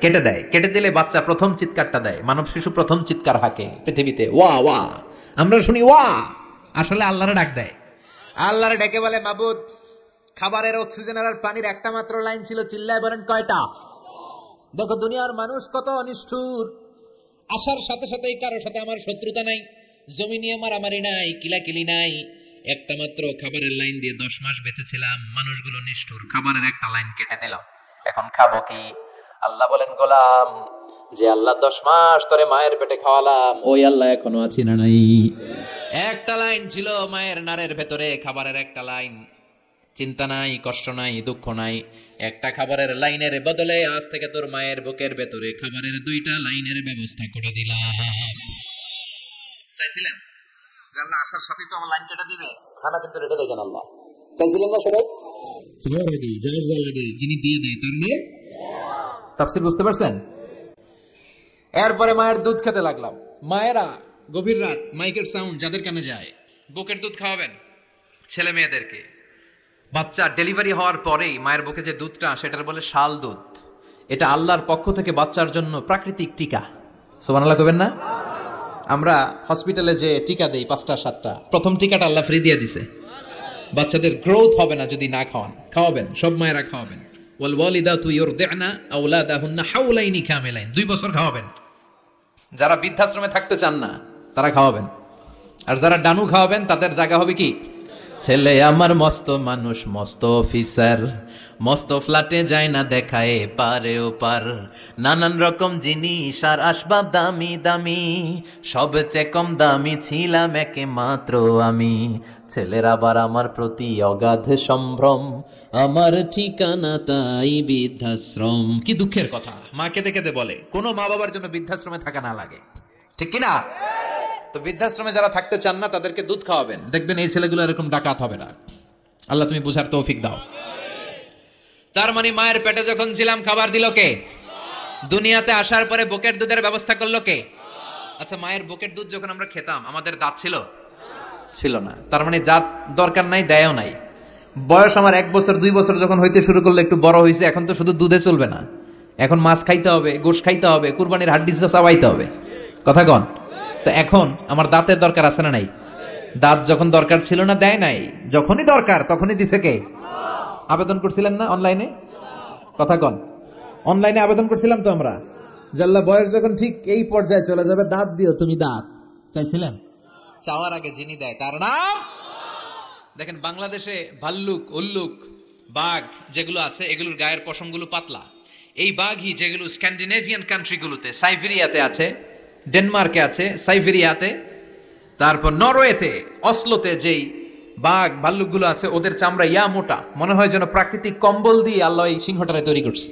কেটে দেয়। কেটে দিলে বাচ্চা প্রথম চিৎকারটা দেয়, মানব শিশু প্রথম চিৎকার হাঁকে পৃথিবীতে, ওয়া ওয়া। আমরা শুনি ওয়া, আসলে আল্লাহরে ডাক দেয়। আল্লাহরে ডেকে বলে মাবুদ, খাবারের, অক্সিজেনের আর পানির একটা মাত্র লাইন ছিল, চিল্লায় বলেন কয়টা? দেখো দুনিয়ার মানুষ কত অনিষ্ঠুর। আসার সাথে সাথেই কারোর সাথে আমার শত্রুতা নাই, জমি নিয়ে মারামারি নাই, কিলাকিলি নাই, একটা মাত্র খাবারের লাইন দিয়ে 10 মাস বেঁচেছিলাম। মানুষগুলো নিষ্ঠুর, খাবারের একটা লাইন কেটে দিল, এখন খাবো কি? আল্লাহ বলেন গোলাম, যে আল্লাহ 10 মাস ধরে মায়ের পেটে খাওয়ালাম, ওই আল্লাহ এখনো আছি না নাই? একটা লাইন ছিল মায়ের নারের ভেতরে, খাবারের একটা লাইন। চিন্তা নাই, কষ্ট নাই, দুঃখ নাই। একটা খাবারের লাইনের বদলে আজ থেকে তোর মায়ের বুকের ভেতরে খাবারের 2টা লাইনের ব্যবস্থা করে দিলাম। চাইছিলেন যে আল্লাহ আসার সাথে তো আমার লাইন কেটে দিবে? খানা কিন্তু রেডি দেখেন আল্লাহ। চাইছিলেন না সবাই? চাওয়ার আগে যার যা লাগে যিনি দিয়ে দেয় তার নাম। তাফসীর বুঝতে পারছেন? এরপরে মায়ের দুধ খেতে লাগলাম। মায়েরা গভীর রাত মাইকের সাউন্ড যাদের কানে যায়, বুকের দুধ খাওয়াবেন ছেলে মেয়েদেরকে। বাচ্চা ডেলিভারি হওয়ার পরেই মায়ের বুকে যে দুধটা, সেটার বলে শাল দুধ। এটা আল্লাহর পক্ষ থেকে বাচ্চার জন্য প্রাকৃতিক টিকা। সুবহানাল্লাহ কইবেন না? আমরা হসপিটালে যে টিকা দেই 5টা 7টা, প্রথম টিকাটা আল্লাহ ফ্রি দিয়ে দিছে। বাচ্চাদের গ্রোথ হবে না যদি না খাওয়ান, খাওয়াবেন, সব মায়েরা খাওয়াবেন। ওয়াল ওয়ালিদাতু ইউরদি'না আওলাদাহুন্না হাওলাইনি কামিলাইন, 2 বছর খাওয়াবেন। যারা বৃদ্ধাশ্রমে থাকতে চান না তারা খাওয়াবেন, আর যারা ডানু খাওয়াবেন তাদের জায়গা হবে কি? ছেলে আমার মস্ত মানুষ, মস্ত অফিসার, মস্ত ফ্ল্যাটে যায় না দেখায় পারে ও পার, নানান রকম জিনিস আর আসবাব দামি দামি, সবচেয়ে কম দামি ছিলাম একে মাত্র আমি। ছেলের আবার আমার প্রতি অগাধ সম্ভ্রম, আমার ঠিকানা তাই বৃদ্ধাশ্রম। কি দুঃখের কথা, মা কেঁদে কেঁদে বলে কোনো মা বাবার জন্য বৃদ্ধাশ্রমে থাকা না লাগে, ঠিক কিনা? তো বৃদ্ধাশ্রমে যারা থাকতে চান না তাদেরকে দুধ খাওয়াবেন, দেখবেন এই ছেলেগুলো এরকম ডাকাত হবে না। আল্লাহ তুমি বুঝার তৌফিক দাও। তার মানে মায়ের পেটে যখন ছিলাম খাবার দিল কে? দুনিয়াতে আসার পরে বুকের দুধের ব্যবস্থা করলো কে? আচ্ছা, মায়ের বুকের দুধ যখন আমরা খেতাম আমাদের দাঁত ছিল? ছিল না। তার মানে দাঁত দরকার নাই, দেয়ও নাই। বয়স আমার 1 বছর 2 বছর যখন হইতে শুরু করলো, একটু বড় হয়েছে, এখন তো শুধু দুধে চলবে না, এখন মাছ খাইতে হবে, গোশ খাইতে হবে, কুরবানির হাড্ডি চাবাইতে হবে, কথা কন। তো এখন আমার দাঁতের দরকার আছে না নাই? দাঁত যখন দরকার ছিল না দেয় নাই, যখনই দরকার তখনই দিছে কে? আবেদন করছিলেন না অনলাইনে? কথা কন, অনলাইনে আবেদন করছিলাম তো আমরা, জাল্লা বয়স যখন ঠিক এই পর্যায়ে চলে যাবে দাঁত দিও তুমি, দাঁত চাইছিলেন? চাওয়ার আগে যিনি দেয় তার নাম। দেখেন বাংলাদেশে ভাল্লুক, উল্লুক, বাঘ যেগুলো আছে এগুলোর গায়ের পশমগুলো পাতলা। এই বাঘই যেগুলো স্ক্যান্ডিনেভিয়ান কান্ট্রিগুলোতে, সাইবেরিয়াতে আছে, ডেনমার্কে আছে, সাইবেরিয়াতে, তারপর নরওয়েতে, অসলোতে যেই বাঘ ভাল্লুকগুলো আছে ওদের চামড়া ইয়া মোটা, মনে হয় যেন প্রাকৃতিক কম্বল দিয়ে আল্লাহ এই সিংহটারে তৈরি করছে।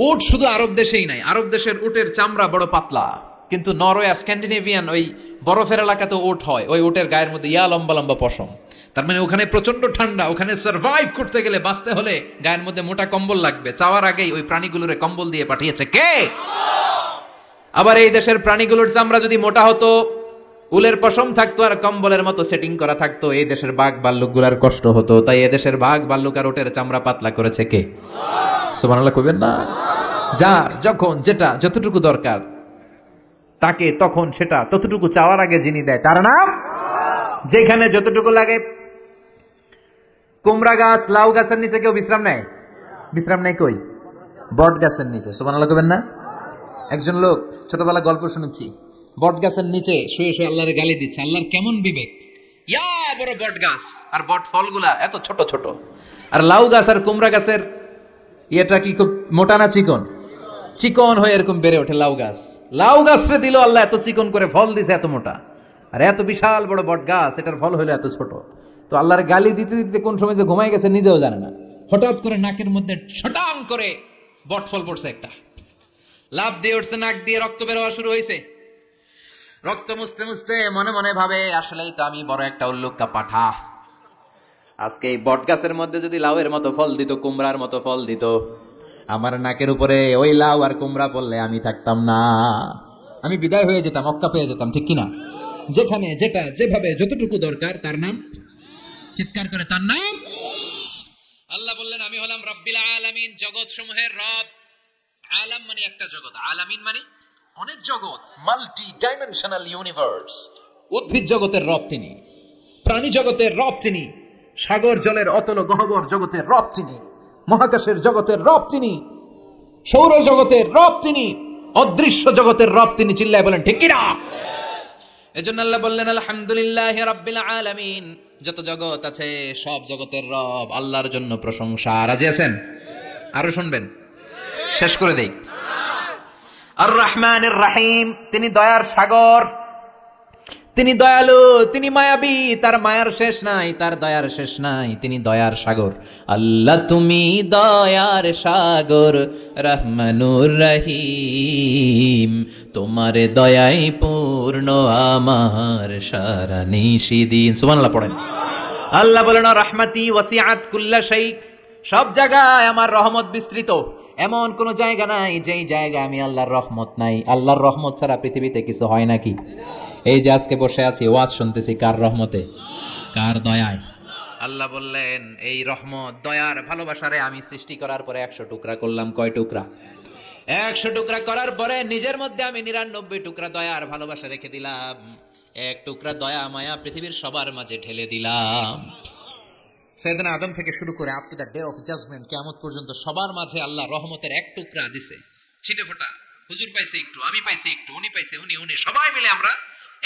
উট শুধু আরব দেশেই নাই, আরব দেশের উটের চামড়া বড় পাতলা, কিন্তু নরওয়ে আর স্ক্যান্ডিনেভিয়ান ওই বরফের এলাকাতে উট হয়, ওই উটের গায়ের মধ্যে ইয়া লম্বা লম্বা পশম। তার মানে ওখানে প্রচন্ড ঠান্ডা, ওখানে সার্ভাইভ করতে গেলে, বাঁচতে হলে গায়ের মধ্যে মোটা কম্বল লাগবে। চাওয়ার আগেই ওই প্রাণীগুলোরে কম্বল দিয়ে পাঠিয়েছে কে? আবার এই দেশের প্রাণীগুলোর চামড়া যদি মোটা হতো, উলের পশম থাকতো আর কম্বলের মতো সেটিং করা থাকতো, এই দেশের বাঘ ভাল্লুকগুলার কষ্ট হতো। তাই এদেশের বাঘ ভাল্লুক আর উটের চামড়া পাতলা করেছে কে? সুবহানাল্লাহ কইবেন না? যার যখন যেটা যতটুকু দরকার তাকে তখন সেটা ততটুকু চাওয়ার আগে যিনি দেয় তার নাম। যেখানে যতটুকু লাগে, কুমড়া গাছ, লাউ গাছের নিচে কেউ বিশ্রাম নেয়? বিশ্রাম নেই কই? বট গাছের নিচে। সুবহানাল্লাহ কইবেন না? একজন লোক ছোটবেলা গল্প শুনেছি, বট গাছের নিচে শুয়ে শুয়ে আল্লাহরে গালি দিচ্ছে। আল্লাহর কেমন বিবেক, ইয়া বড় বট গাছ আর বট ফলগুলা এত ছোট ছোট, আর লাউ গাছ আর কুমড়া গাছের এটা কি খুব মোটা না চিকন? চিকন হয়ে এরকম বেড়ে ওঠে লাউ গাছ। লাউ গাছরে দিল আল্লাহ এত চিকন করে, ফল দিছে এত মোটা, আর এত বিশাল বড় বট গাছ, এটার ফল হলো এত ছোট। তো আল্লাহর গালি দিতে দিতে কোন সময় যে ঘুমাই গেছে নিজেও জানে না, হঠাৎ করে নাকের মধ্যে ছটাং করে বট ফল পড়ছে একটা, লাভ দিয়ে উঠছে, নাক দিয়ে রক্ত বের হওয়া শুরু হয়েছে। রক্ত মুছতে মুছতে মনে মনে ভাবে, আসলেই তো আমি বড় একটা উল্লুকা পাঠা, আজকে এই বট গাছের মধ্যে যদি লাউয়ের মতো ফল দিত, কুমড়ার মতো ফল দিত, আমার নাকের উপরে ওই লাউ আর কুমড়া পড়লে আমি থাকতাম না, আমি বিদায় হয়ে যেতাম, অক্কা পেয়ে যেতাম, ঠিক কিনা? যেখানে যেটা যেভাবে যতটুকু দরকার তার নাম, চিৎকার করে তার নাম। আল্লাহ বললেন আমি হলাম রব্বিল আলামিন, জগৎ সমূহের রব। আলাম মানে একটা জগৎ, আলামিন মানে অনেক জগৎ, মাল্টি ডাইমেনশনাল ইউনিভার্স। উদ্ভিদ জগতের রব তিনি, প্রাণী জগতের রব তিনি, সাগর জলের অতল গহ্বর জগতের রব তিনি, মহাকাশের জগতের রব তিনি, সৌর জগতের রব তিনি, অদৃশ্য জগতের রব তিনি। চিল্লায় বলেন ঠিক কিনা? এজন্য আল্লাহ বললেন আলহামদুলিল্লাহি রাব্বিল আলামিন, যত জগৎ আছে সব জগতের রব আল্লাহর জন্য প্রশংসা। রাজি আছেন? আরো শুনবেন? শেষ করে দেই। আর রহমানির রহিম, তিনি দয়ার সাগর, তিনি দয়ালু, তিনি মায়াবী, তার মায়ার শেষ নাই, তার দয়ার শেষ নাই, তিনি দয়ার সাগর। আল্লাহ তুমি দয়ার সাগর, রহমানুর রহিম, তোমার দয়াই পূর্ণ আমার সারা নিশিদিন। সুবহানাল্লাহ পড়েন। আল্লাহ বলেন রাহমাতি ওয়াসিআত কুল্লা শাই, সব জায়গায় আমার রহমত বিস্তৃত, এমন কোন জায়গা নাই যেই জায়গায় আমি আল্লাহর রহমত নাই। আল্লাহর রহমত ছাড়া পৃথিবীতে কিছু হয় নাকি? এই যে আজকে বসে আছি, ওয়াজ শুনতেছি, কার রহমতে? কার দয়ায়? আল্লাহ বললেন এই রহমত, দয়ার, ভালোবাসারে আমি সৃষ্টি করার পরে 100 টুকরা করলাম। কয় টুকরা? 100 টুকরা করার পরে নিজের মধ্যে আমি 99 টুকরা দয়া আর ভালোবাসা রেখে দিলাম, 1 টুকরা দয়া মায়া পৃথিবীর সবার মাঝে ঢেলে দিলাম। সাইয়েদনা আদম থেকে শুরু করে up to the day of judgement, কিয়ামত পর্যন্ত সবার মাঝে আল্লাহ রহমতের 1 টুকরা দিছে, ছিটে ফোঁটা। হুজুর পাইছে একটু, আমি পাইছি একটু, উনি পাইছে উনি, সবাই মিলে আমরা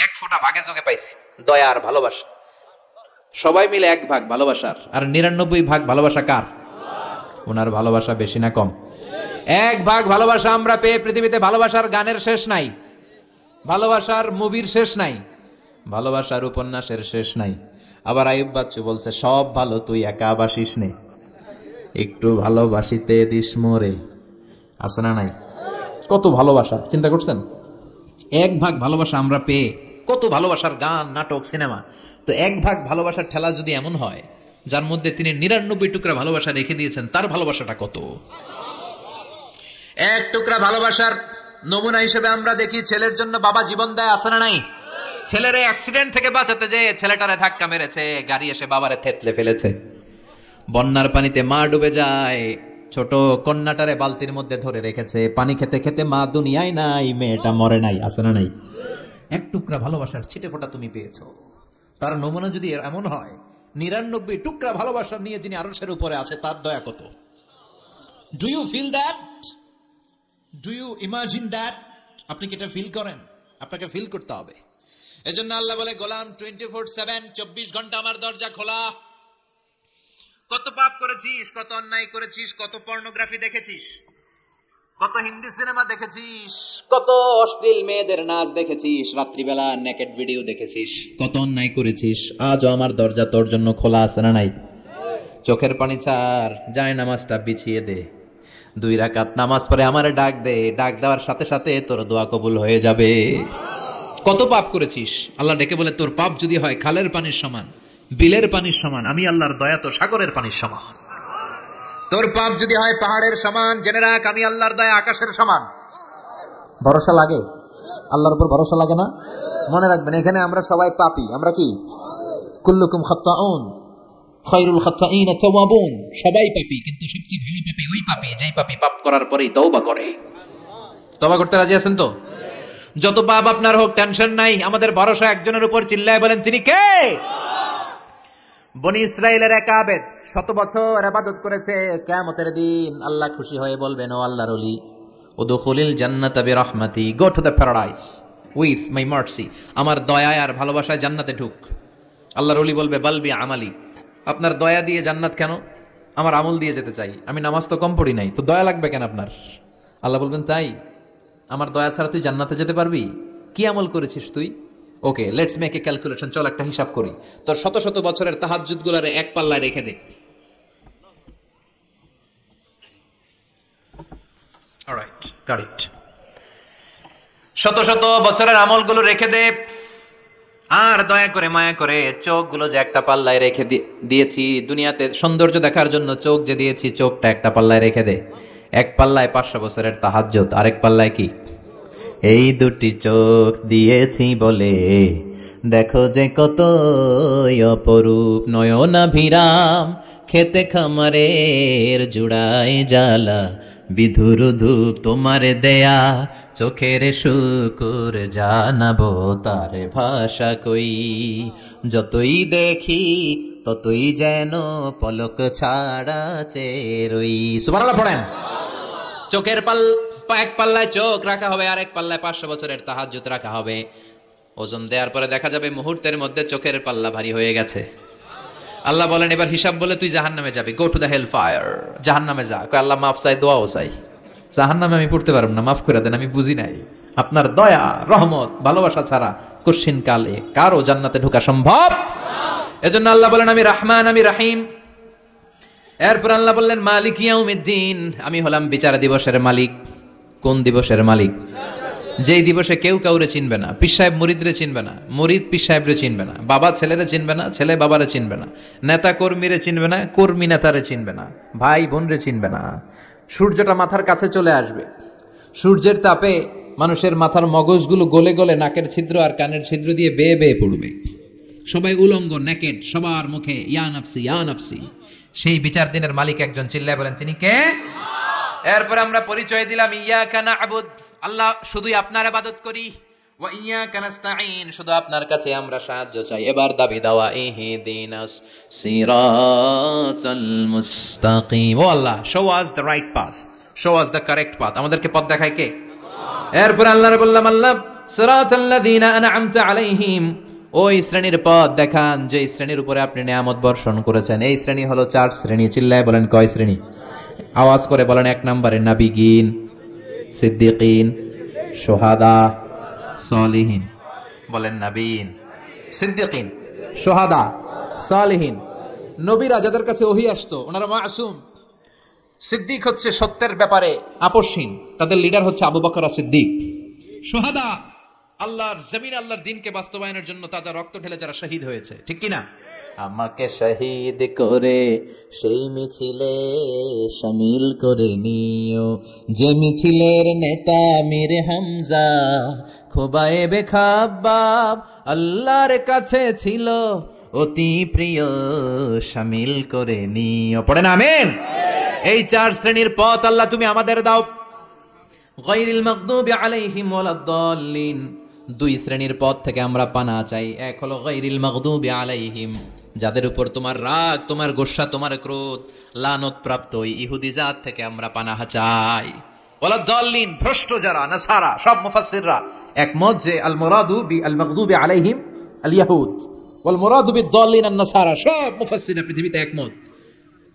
1 ফোঁটা ভাগে যোগে পাইছি দয়া আর ভালোবাসা। সবাই মিলে 1 ভাগ ভালোবাসার, আর 99 ভাগ ভালোবাসা কার? ওনার ভালোবাসা বেশি না কম? 1 ভাগ ভালোবাসা আমরা পেয়ে পৃথিবীতে ভালোবাসার গানের শেষ নাই, ভালোবাসার মুভির শেষ নাই, ভালোবাসার উপন্যাসের শেষ নাই। আবার আইয়ুব বাচ্চু বলছে, সব ভালো তুই একা বাসিস নে, একটু ভালোবাসিতে দিস মোরে। আছে না নাই? কত ভালোবাসা, চিন্তা করছেন? 1 ভাগ ভালোবাসা আমরা পেয়ে কত ভালোবাসার গান, নাটক, সিনেমা। তো 1 ভাগ ভালোবাসার ঠেলা যদি এমন হয়, যার মধ্যে তিনি 99 টুকরা ভালোবাসা রেখে দিয়েছেন, তার ভালোবাসাটা কত? 1 টুকরা ভালোবাসার নমুনা হিসেবে আমরা দেখি ছেলের জন্য বাবা জীবন দেয়, আছে না নাই? ছেলের অ্যাক্সিডেন্ট থেকে বাঁচাতে যে ছেলেটারে ধাক্কা মেরেছে, গাড়ি এসে বাবারে থেতলে ফেলেছে। বন্যার পানিতে মা ডুবে যায়, ছোট কন্যাটারে বালতির মধ্যে ধরে রেখেছে, পানি খেতে খেতে মা দুনিয়ায় নাই, মেয়েটা মরে নাই, আছে না নাই? 1 টুকরা ভালোবাসার ছিটে ফোঁটা তুমি পেয়েছো। তার নমুনা যদি এমন হয়, 99 টুকরা ভালোবাসা নিয়ে যিনি আরশের উপরে আছে, তার দয়া কত? Do you feel that? Do you imagine that? আপনি কি এটা ফিল করেন? আপনাকে ফিল করতে হবে। এজন্য আল্লাহ বলে, গোলাম 24/7, 24 ঘন্টা আমার দরজা খোলা। কত পাপ করেছিস, কত অন্যায় করেছিস, কত পর্নোগ্রাফি দেখেছিস, কত হিন্দি সিনেমা দেখেছিস, কত অশ্লীল মেয়েদের নাচ দেখেছিস, রাত্রিবেলা নেকেড ভিডিও দেখেছিস, কত অন্যায় করেছিস, আজও আমার দরজা তোর জন্য খোলা আছে না নাই? চোখের পানি ছাড়, যায় নামাজটা বিছিয়ে দে, 2 রাকাত নামাজ পড়ে আমারে ডাক দে, ডাক দেওয়ার সাথে সাথে তোর দোয়া কবুল হয়ে যাবে। কত পাপ করেছিস, আল্লাহ ডেকে বলে, তোর পাপ যদি হয় খালের পানির সমান, বিলের পানির সমান, আমি আল্লাহর দয়া তো সাগরের পানির সমান। তোর পাপ যদি হয় পাহাড়ের সমান, জেনে রাখ আমি আল্লাহর দয়া আকাশের সমান। ভরসা লাগে? আল্লাহর উপর ভরসা লাগে না? মনে রাখবেন, এখানে আমরা সবাই পাপী। আমরা কি? কুল্লুকুম খাত্তাউন খায়রুল খাত্তাইন আত-তাওয়াবুন। সবাই পাপী, কিন্তু সবচেয়ে ভালো পাপী ওই পাপী যেই পাপী পাপ করার পরেই তওবা করে। তওবা করতে রাজি আছেন তো? যত পাপ আপনার হোক, টেনশন নাই, আমাদের ভরসা একজনের উপর। চিল্লায় বলেন, তিনি কে? বনি ইসরাইলের এক আবেদ 100 বছর ইবাদত করেছে। কিয়ামতের দিন আল্লাহ খুশি হয়ে বলবেন, ও আল্লাহর ওলি, উদখুলিল জান্নাতা বিরহমাতি, go to the paradise with my mercy. আমার দয়ায় আর ভালোবাসায় জান্নাতে ঢুক। আল্লাহর ওলি বলবে, বালবি আমালি, আপনার দয়া দিয়ে জান্নাত কেন? আমার আমল দিয়ে যেতে চাই, আমি নামাজ তো কম পড়ি নাই, তো দয়া লাগবে কেন আপনার? আল্লাহ বলবেন, তাই? আমার দয়া ছাড়া তুই জান্নাতে যেতে পারবি? কি আমল করেছিস তুই? ওকে, লেটস মেক এ ক্যালকুলেশন, চল একটা হিসাব করি। তোর শত শত বছরের তাহাজ্জুদ গুলারে 1 পাল্লায় রেখে দে। Alright, got it. শত শত বছরের আমলগুলো রেখে দে, আর দয়া করে মায়া করে চোখগুলো যে একটা পাল্লায় রেখে দিয়েছি, দুনিয়াতে সৌন্দর্য দেখার জন্য চোখ যে দিয়েছি, চোখটা একটা পাল্লায় রেখে দে। 1 পাল্লায় 500 বছরের তাহাজ্জুদ, আরেক পাল্লায় কি? এই 2টি চোখ দিয়েছি বলে দেখো যে কত অপরূপ, নয়নাভিরাম খেতে খামারের জুড়াই জ্বালা, বিধুর ধূপ তোমার দেয়া চোখের শুকুর জানাবো তার ভাষা কই, যতই দেখি ততই যেন পলক ছাড়া চেরই। সুবহানাল্লাহ পড়েন। চোখের 1 পাল্লায় চোখ রাখা হবে, আর 1 পাল্লায় 500 বছরের তাহাজ্জুদ রাখা হবে। ওজন দেওয়ার পরে দেখা যাবে মুহূর্তের মধ্যে চোখের পাল্লা ভারী হয়ে গেছে। আল্লাহ বলেন, এবার হিসাব বলে তুই জাহান্নামে যাবি, go to the hell fire, জাহান্নামে যা। কয় আল্লাহ মাফ চাই, দোয়াও চাই, জাহান্নামে আমি পড়তে পারব না, মাফ করে দেন, আমি বুঝি নাই। আপনার দয়া, রহমত, ভালোবাসা ছাড়া কঠিন কালে কারো জান্নাতে ঢোকা সম্ভব? এজন্য আল্লাহ বলেন, আমি রহমান, আমি রহিম। এরপর আল্লাহ বললেন, মালিক ইয়াউমিদ্দিন, আমি হলাম বিচার দিবসের মালিক। কোন দিবসের মালিক? যেই দিবসে কেউ কাউরে চিনবে না। পীর সাহেব মুরিদরে চিনবে না, মুরিদ পীর সাহেবরে চিনবে না, বাবা ছেলেরে চিনবে না, ছেলে বাবারে চিনবে না, নেতা কর্মীরে চিনবে না, কর্মী নেতারে চিনবে না, ভাই বোনরে চিনবে না। সূর্যটা মাথার কাছে চলে আসবে, সূর্যের তাপে মানুষের মাথার মগজগুলো গলে গলে নাকের ছিদ্র আর কানের ছিদ্র দিয়ে বেয়ে বেয়ে পড়বে। সবাই উলঙ্গ, নেকেড, সবার মুখে ইয়া নাফসি ইয়া নাফসি। সেই বিচার দিনের মালিক একজন, চিল্লায় বলেন, তিনি কে? এরপর আমরা পরিচয় দিলাম ইয়াকা না'বুদ, আল্লাহ শুধুই আপনার ইবাদত করি, ওয়া ইয়াকা নাস্তাঈন, শুধু আপনার কাছে আমরা সাহায্য চাই। এবার দাবি দাওয়া ইহদিনাস সিরাতাল মুস্তাকিম, ও আল্লাহ show us the right path, show us the correct path, আমাদেরকে পথ দেখায় কে? এরপর আল্লাহর বললাম আল্লাহ সিরাতাল্লাযীনা আন'আমতা আলাইহিম, ওই শ্রেণীর পথ দেখান যে শ্রেণীর উপরে আপনি নিয়ামত বর্ষণ করেছেন। এই শ্রেণী হলো 4 শ্রেণী, চিল্লায় বলেন কয় শ্রেণী? আওয়াজ করে বলেন। 1 নম্বরে নাবিগিন, সিদ্দিকিন, শুহাদা, সালিহিন। বলেন নাবিয়িন, সিদ্দিকিন, শুহাদা, সালিহিন। নবীরা যাদের কাছে ওহী আসতো ওনারা মাসুম। সিদ্দিক হচ্ছে সত্যের ব্যাপারে আপোষহীন, তাদের লিডার হচ্ছে আবু বকর সিদ্দিক। শুহাদা আল্লাহর জমিন আল্লাহর দ্বীনকে বাস্তবায়নের জন্য তাজা রক্ত ঢেলে যারা শহীদ হয়েছে, ঠিক কি না? আমাকে শহীদ করে সেই মিছিলে শামিল করে নিও, যে মিছিলের নেতা মীর হামজা খোবায়েবে খাব্বাব আল্লাহর কাছে ছিল অতি প্রিয়, শামিল করে নিও। পড়েন আমিন। এই 4 শ্রেণীর পথ আল্লাহ তুমি আমাদের দাও। গায়রিল মাগদুবি আলাইহিম ওয়ালাদ-দাল্লিন, 2 শ্রেণীর পথ থেকে আমরা পানা চাই। এক হলো গায়রিল মাগদুবি আলাইহিম, যাদের উপর তোমার রাগ, তোমার গোসা, তোমার ক্রোধ, লানত প্রাপ্ত ওই ইহুদি জাত থেকে আমরা পানাহ চাই। ওয়ালাদ-দাল্লিন, ভ্রষ্ট যারা নাসারা, সব মুফাসসিররা একমত যে আল মুরাদু বি আল মাগদুবি আলাইহিম আল ইয়াহুদ ওয়াল মুরাদু বিদ-দাল্লিন আন-নাসারা। সব মুফাসসিররা পৃথিবীতে একমত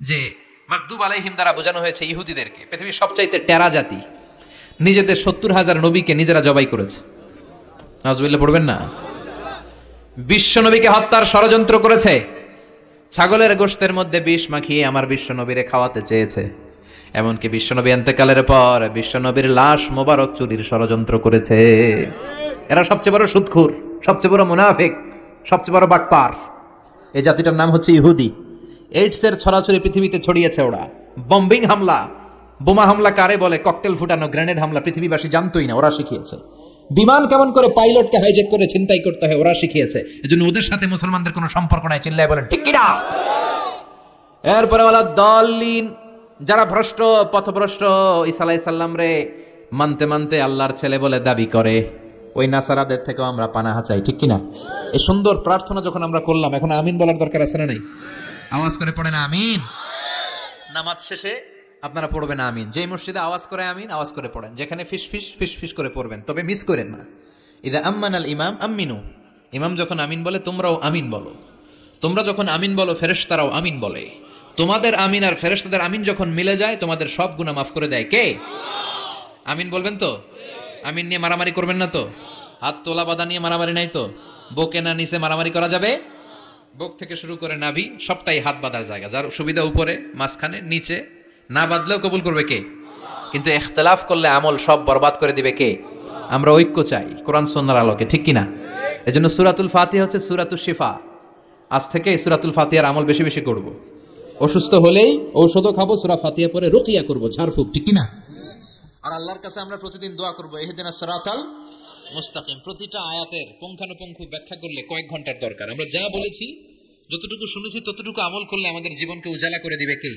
যে মাগদুব আলাইহিম দ্বারা বোঝানো হয়েছে ইহুদিদেরকে। পৃথিবীর সবচাইতে টেরা জাতি, নিজেদের 70,000 নবীকে নিজেরা জবাই করেছে। নাউজুবিল্লাহ পড়বেন না? বিশ্ব নবীকে হত্যার ষড়যন্ত্র করেছে, ছাগলের গোশতের মধ্যে বিষ মাখিয়ে আমার বিশ্ব নবীরে খাওয়াতে চেয়েছে। এমনকি বিশ্ব নবী ইন্তেকালের পর বিশ্ব নবীর লাশ মোবারক চুরির ষড়যন্ত্র করেছে। এরা সবচেয়ে বড় সুদখোর, সবচেয়ে বড় মুনাফিক, সবচেয়ে বড় বাটপার। এই জাতিটার নাম হচ্ছে ইহুদি। এইডসের ছড়াছড়ি পৃথিবীতে ছড়িয়েছে ওরা। বম্বিং হামলা, বোমা হামলা কারে বলে, ককটেল ফুটানো, গ্রেনেড হামলা পৃথিবীবাসী জানতোই না, ওরা শিখিয়েছে। বিমান কেমন করে পাইলটকে হাইজ্যাক করে ছিনতাই করতে হয় ওরা শিখিয়েছে। এজন্য ওদের সাথে মুসলমানদের কোনো সম্পর্ক নাই, চিল্লায় বলেন ঠিক কি না? এরপরে ওয়ালাদ-দাল্লিন, যারা ভ্রষ্ট, পথভ্রষ্ট, ঈসা আলাইহিস সালাম রে মানতে মানতে আল্লাহর ছেলে বলে দাবি করে, ওই নাসারাদের থেকেও আমরা পানাহ চাই, ঠিক কি না? এই সুন্দর প্রার্থনা যখন আমরা করলাম, এখন আমিন বলার দরকার আছে না নাই? আওয়াজ করে পড়েন আমিন। নামাজ শেষে আপনারা পড়বেন আমিন। যেই মসজিদে আওয়াজ করে আমিন, আওয়াজ করে পড়েন। যেখানে ফিস ফিস ফিস ফিস করে পড়বেন, তবে মিস করেন না। ইদা আম্মানাল ইমাম আমিনু, ইমাম যখন আমিন বলে তোমরাও আমিন বলো। তোমরা যখন আমিন বলো ফেরেশতারাও আমিন বলে। তোমাদের আমিন আর ফেরেশতাদের আমিন যখন মিলে যায় তোমাদের সব গুনাহ মাফ করে দেয় কে? আমিন বলবেন তো? আমিন নিয়ে মারামারি করবেন না তো? হাত তোলা বাঁধা নিয়ে মারামারি নাই তো? বুকে না নিচে মারামারি করা যাবে? বুক থেকে শুরু করে নাভি সবটাই হাত বাঁধার জায়গা। যার সুবিধা উপরে, মাঝখানে, নিচে, না বাঁধলেও কবুল করবে কে? কিন্তু ইখতিলাফ করলে আমল সব বরবাদ করে দিবে কে? আমরা ঐক্য চাই কোরআন সুন্নাহর আলোকে, ঠিক কিনা? এজন্য সূরাতুল ফাতিহা হচ্ছে সূরাতুশ শিফা। আজ থেকে সূরাতুল ফাতিহার আমল বেশি বেশি করব। অসুস্থ হলেই ঔষধও খাবো, সূরা ফাতিহা পড়ে রুকিয়া করব, ঝাড়ফুঁক, ঠিক কিনা? আর আল্লাহর কাছে আমরা প্রতিদিন দোয়া করব, ইহদিনাস সিরাতাল মুস্তাকিম। প্রতিটা আয়াতের পুঙ্খানুপুঙ্খ ব্যাখ্যা করলে কয়েক ঘন্টার দরকার। আমরা যা বলেছি, যতটুকু শুনেছি ততটুকু আমল করলে আমাদের জীবনকে উজালা করে দিবে কে?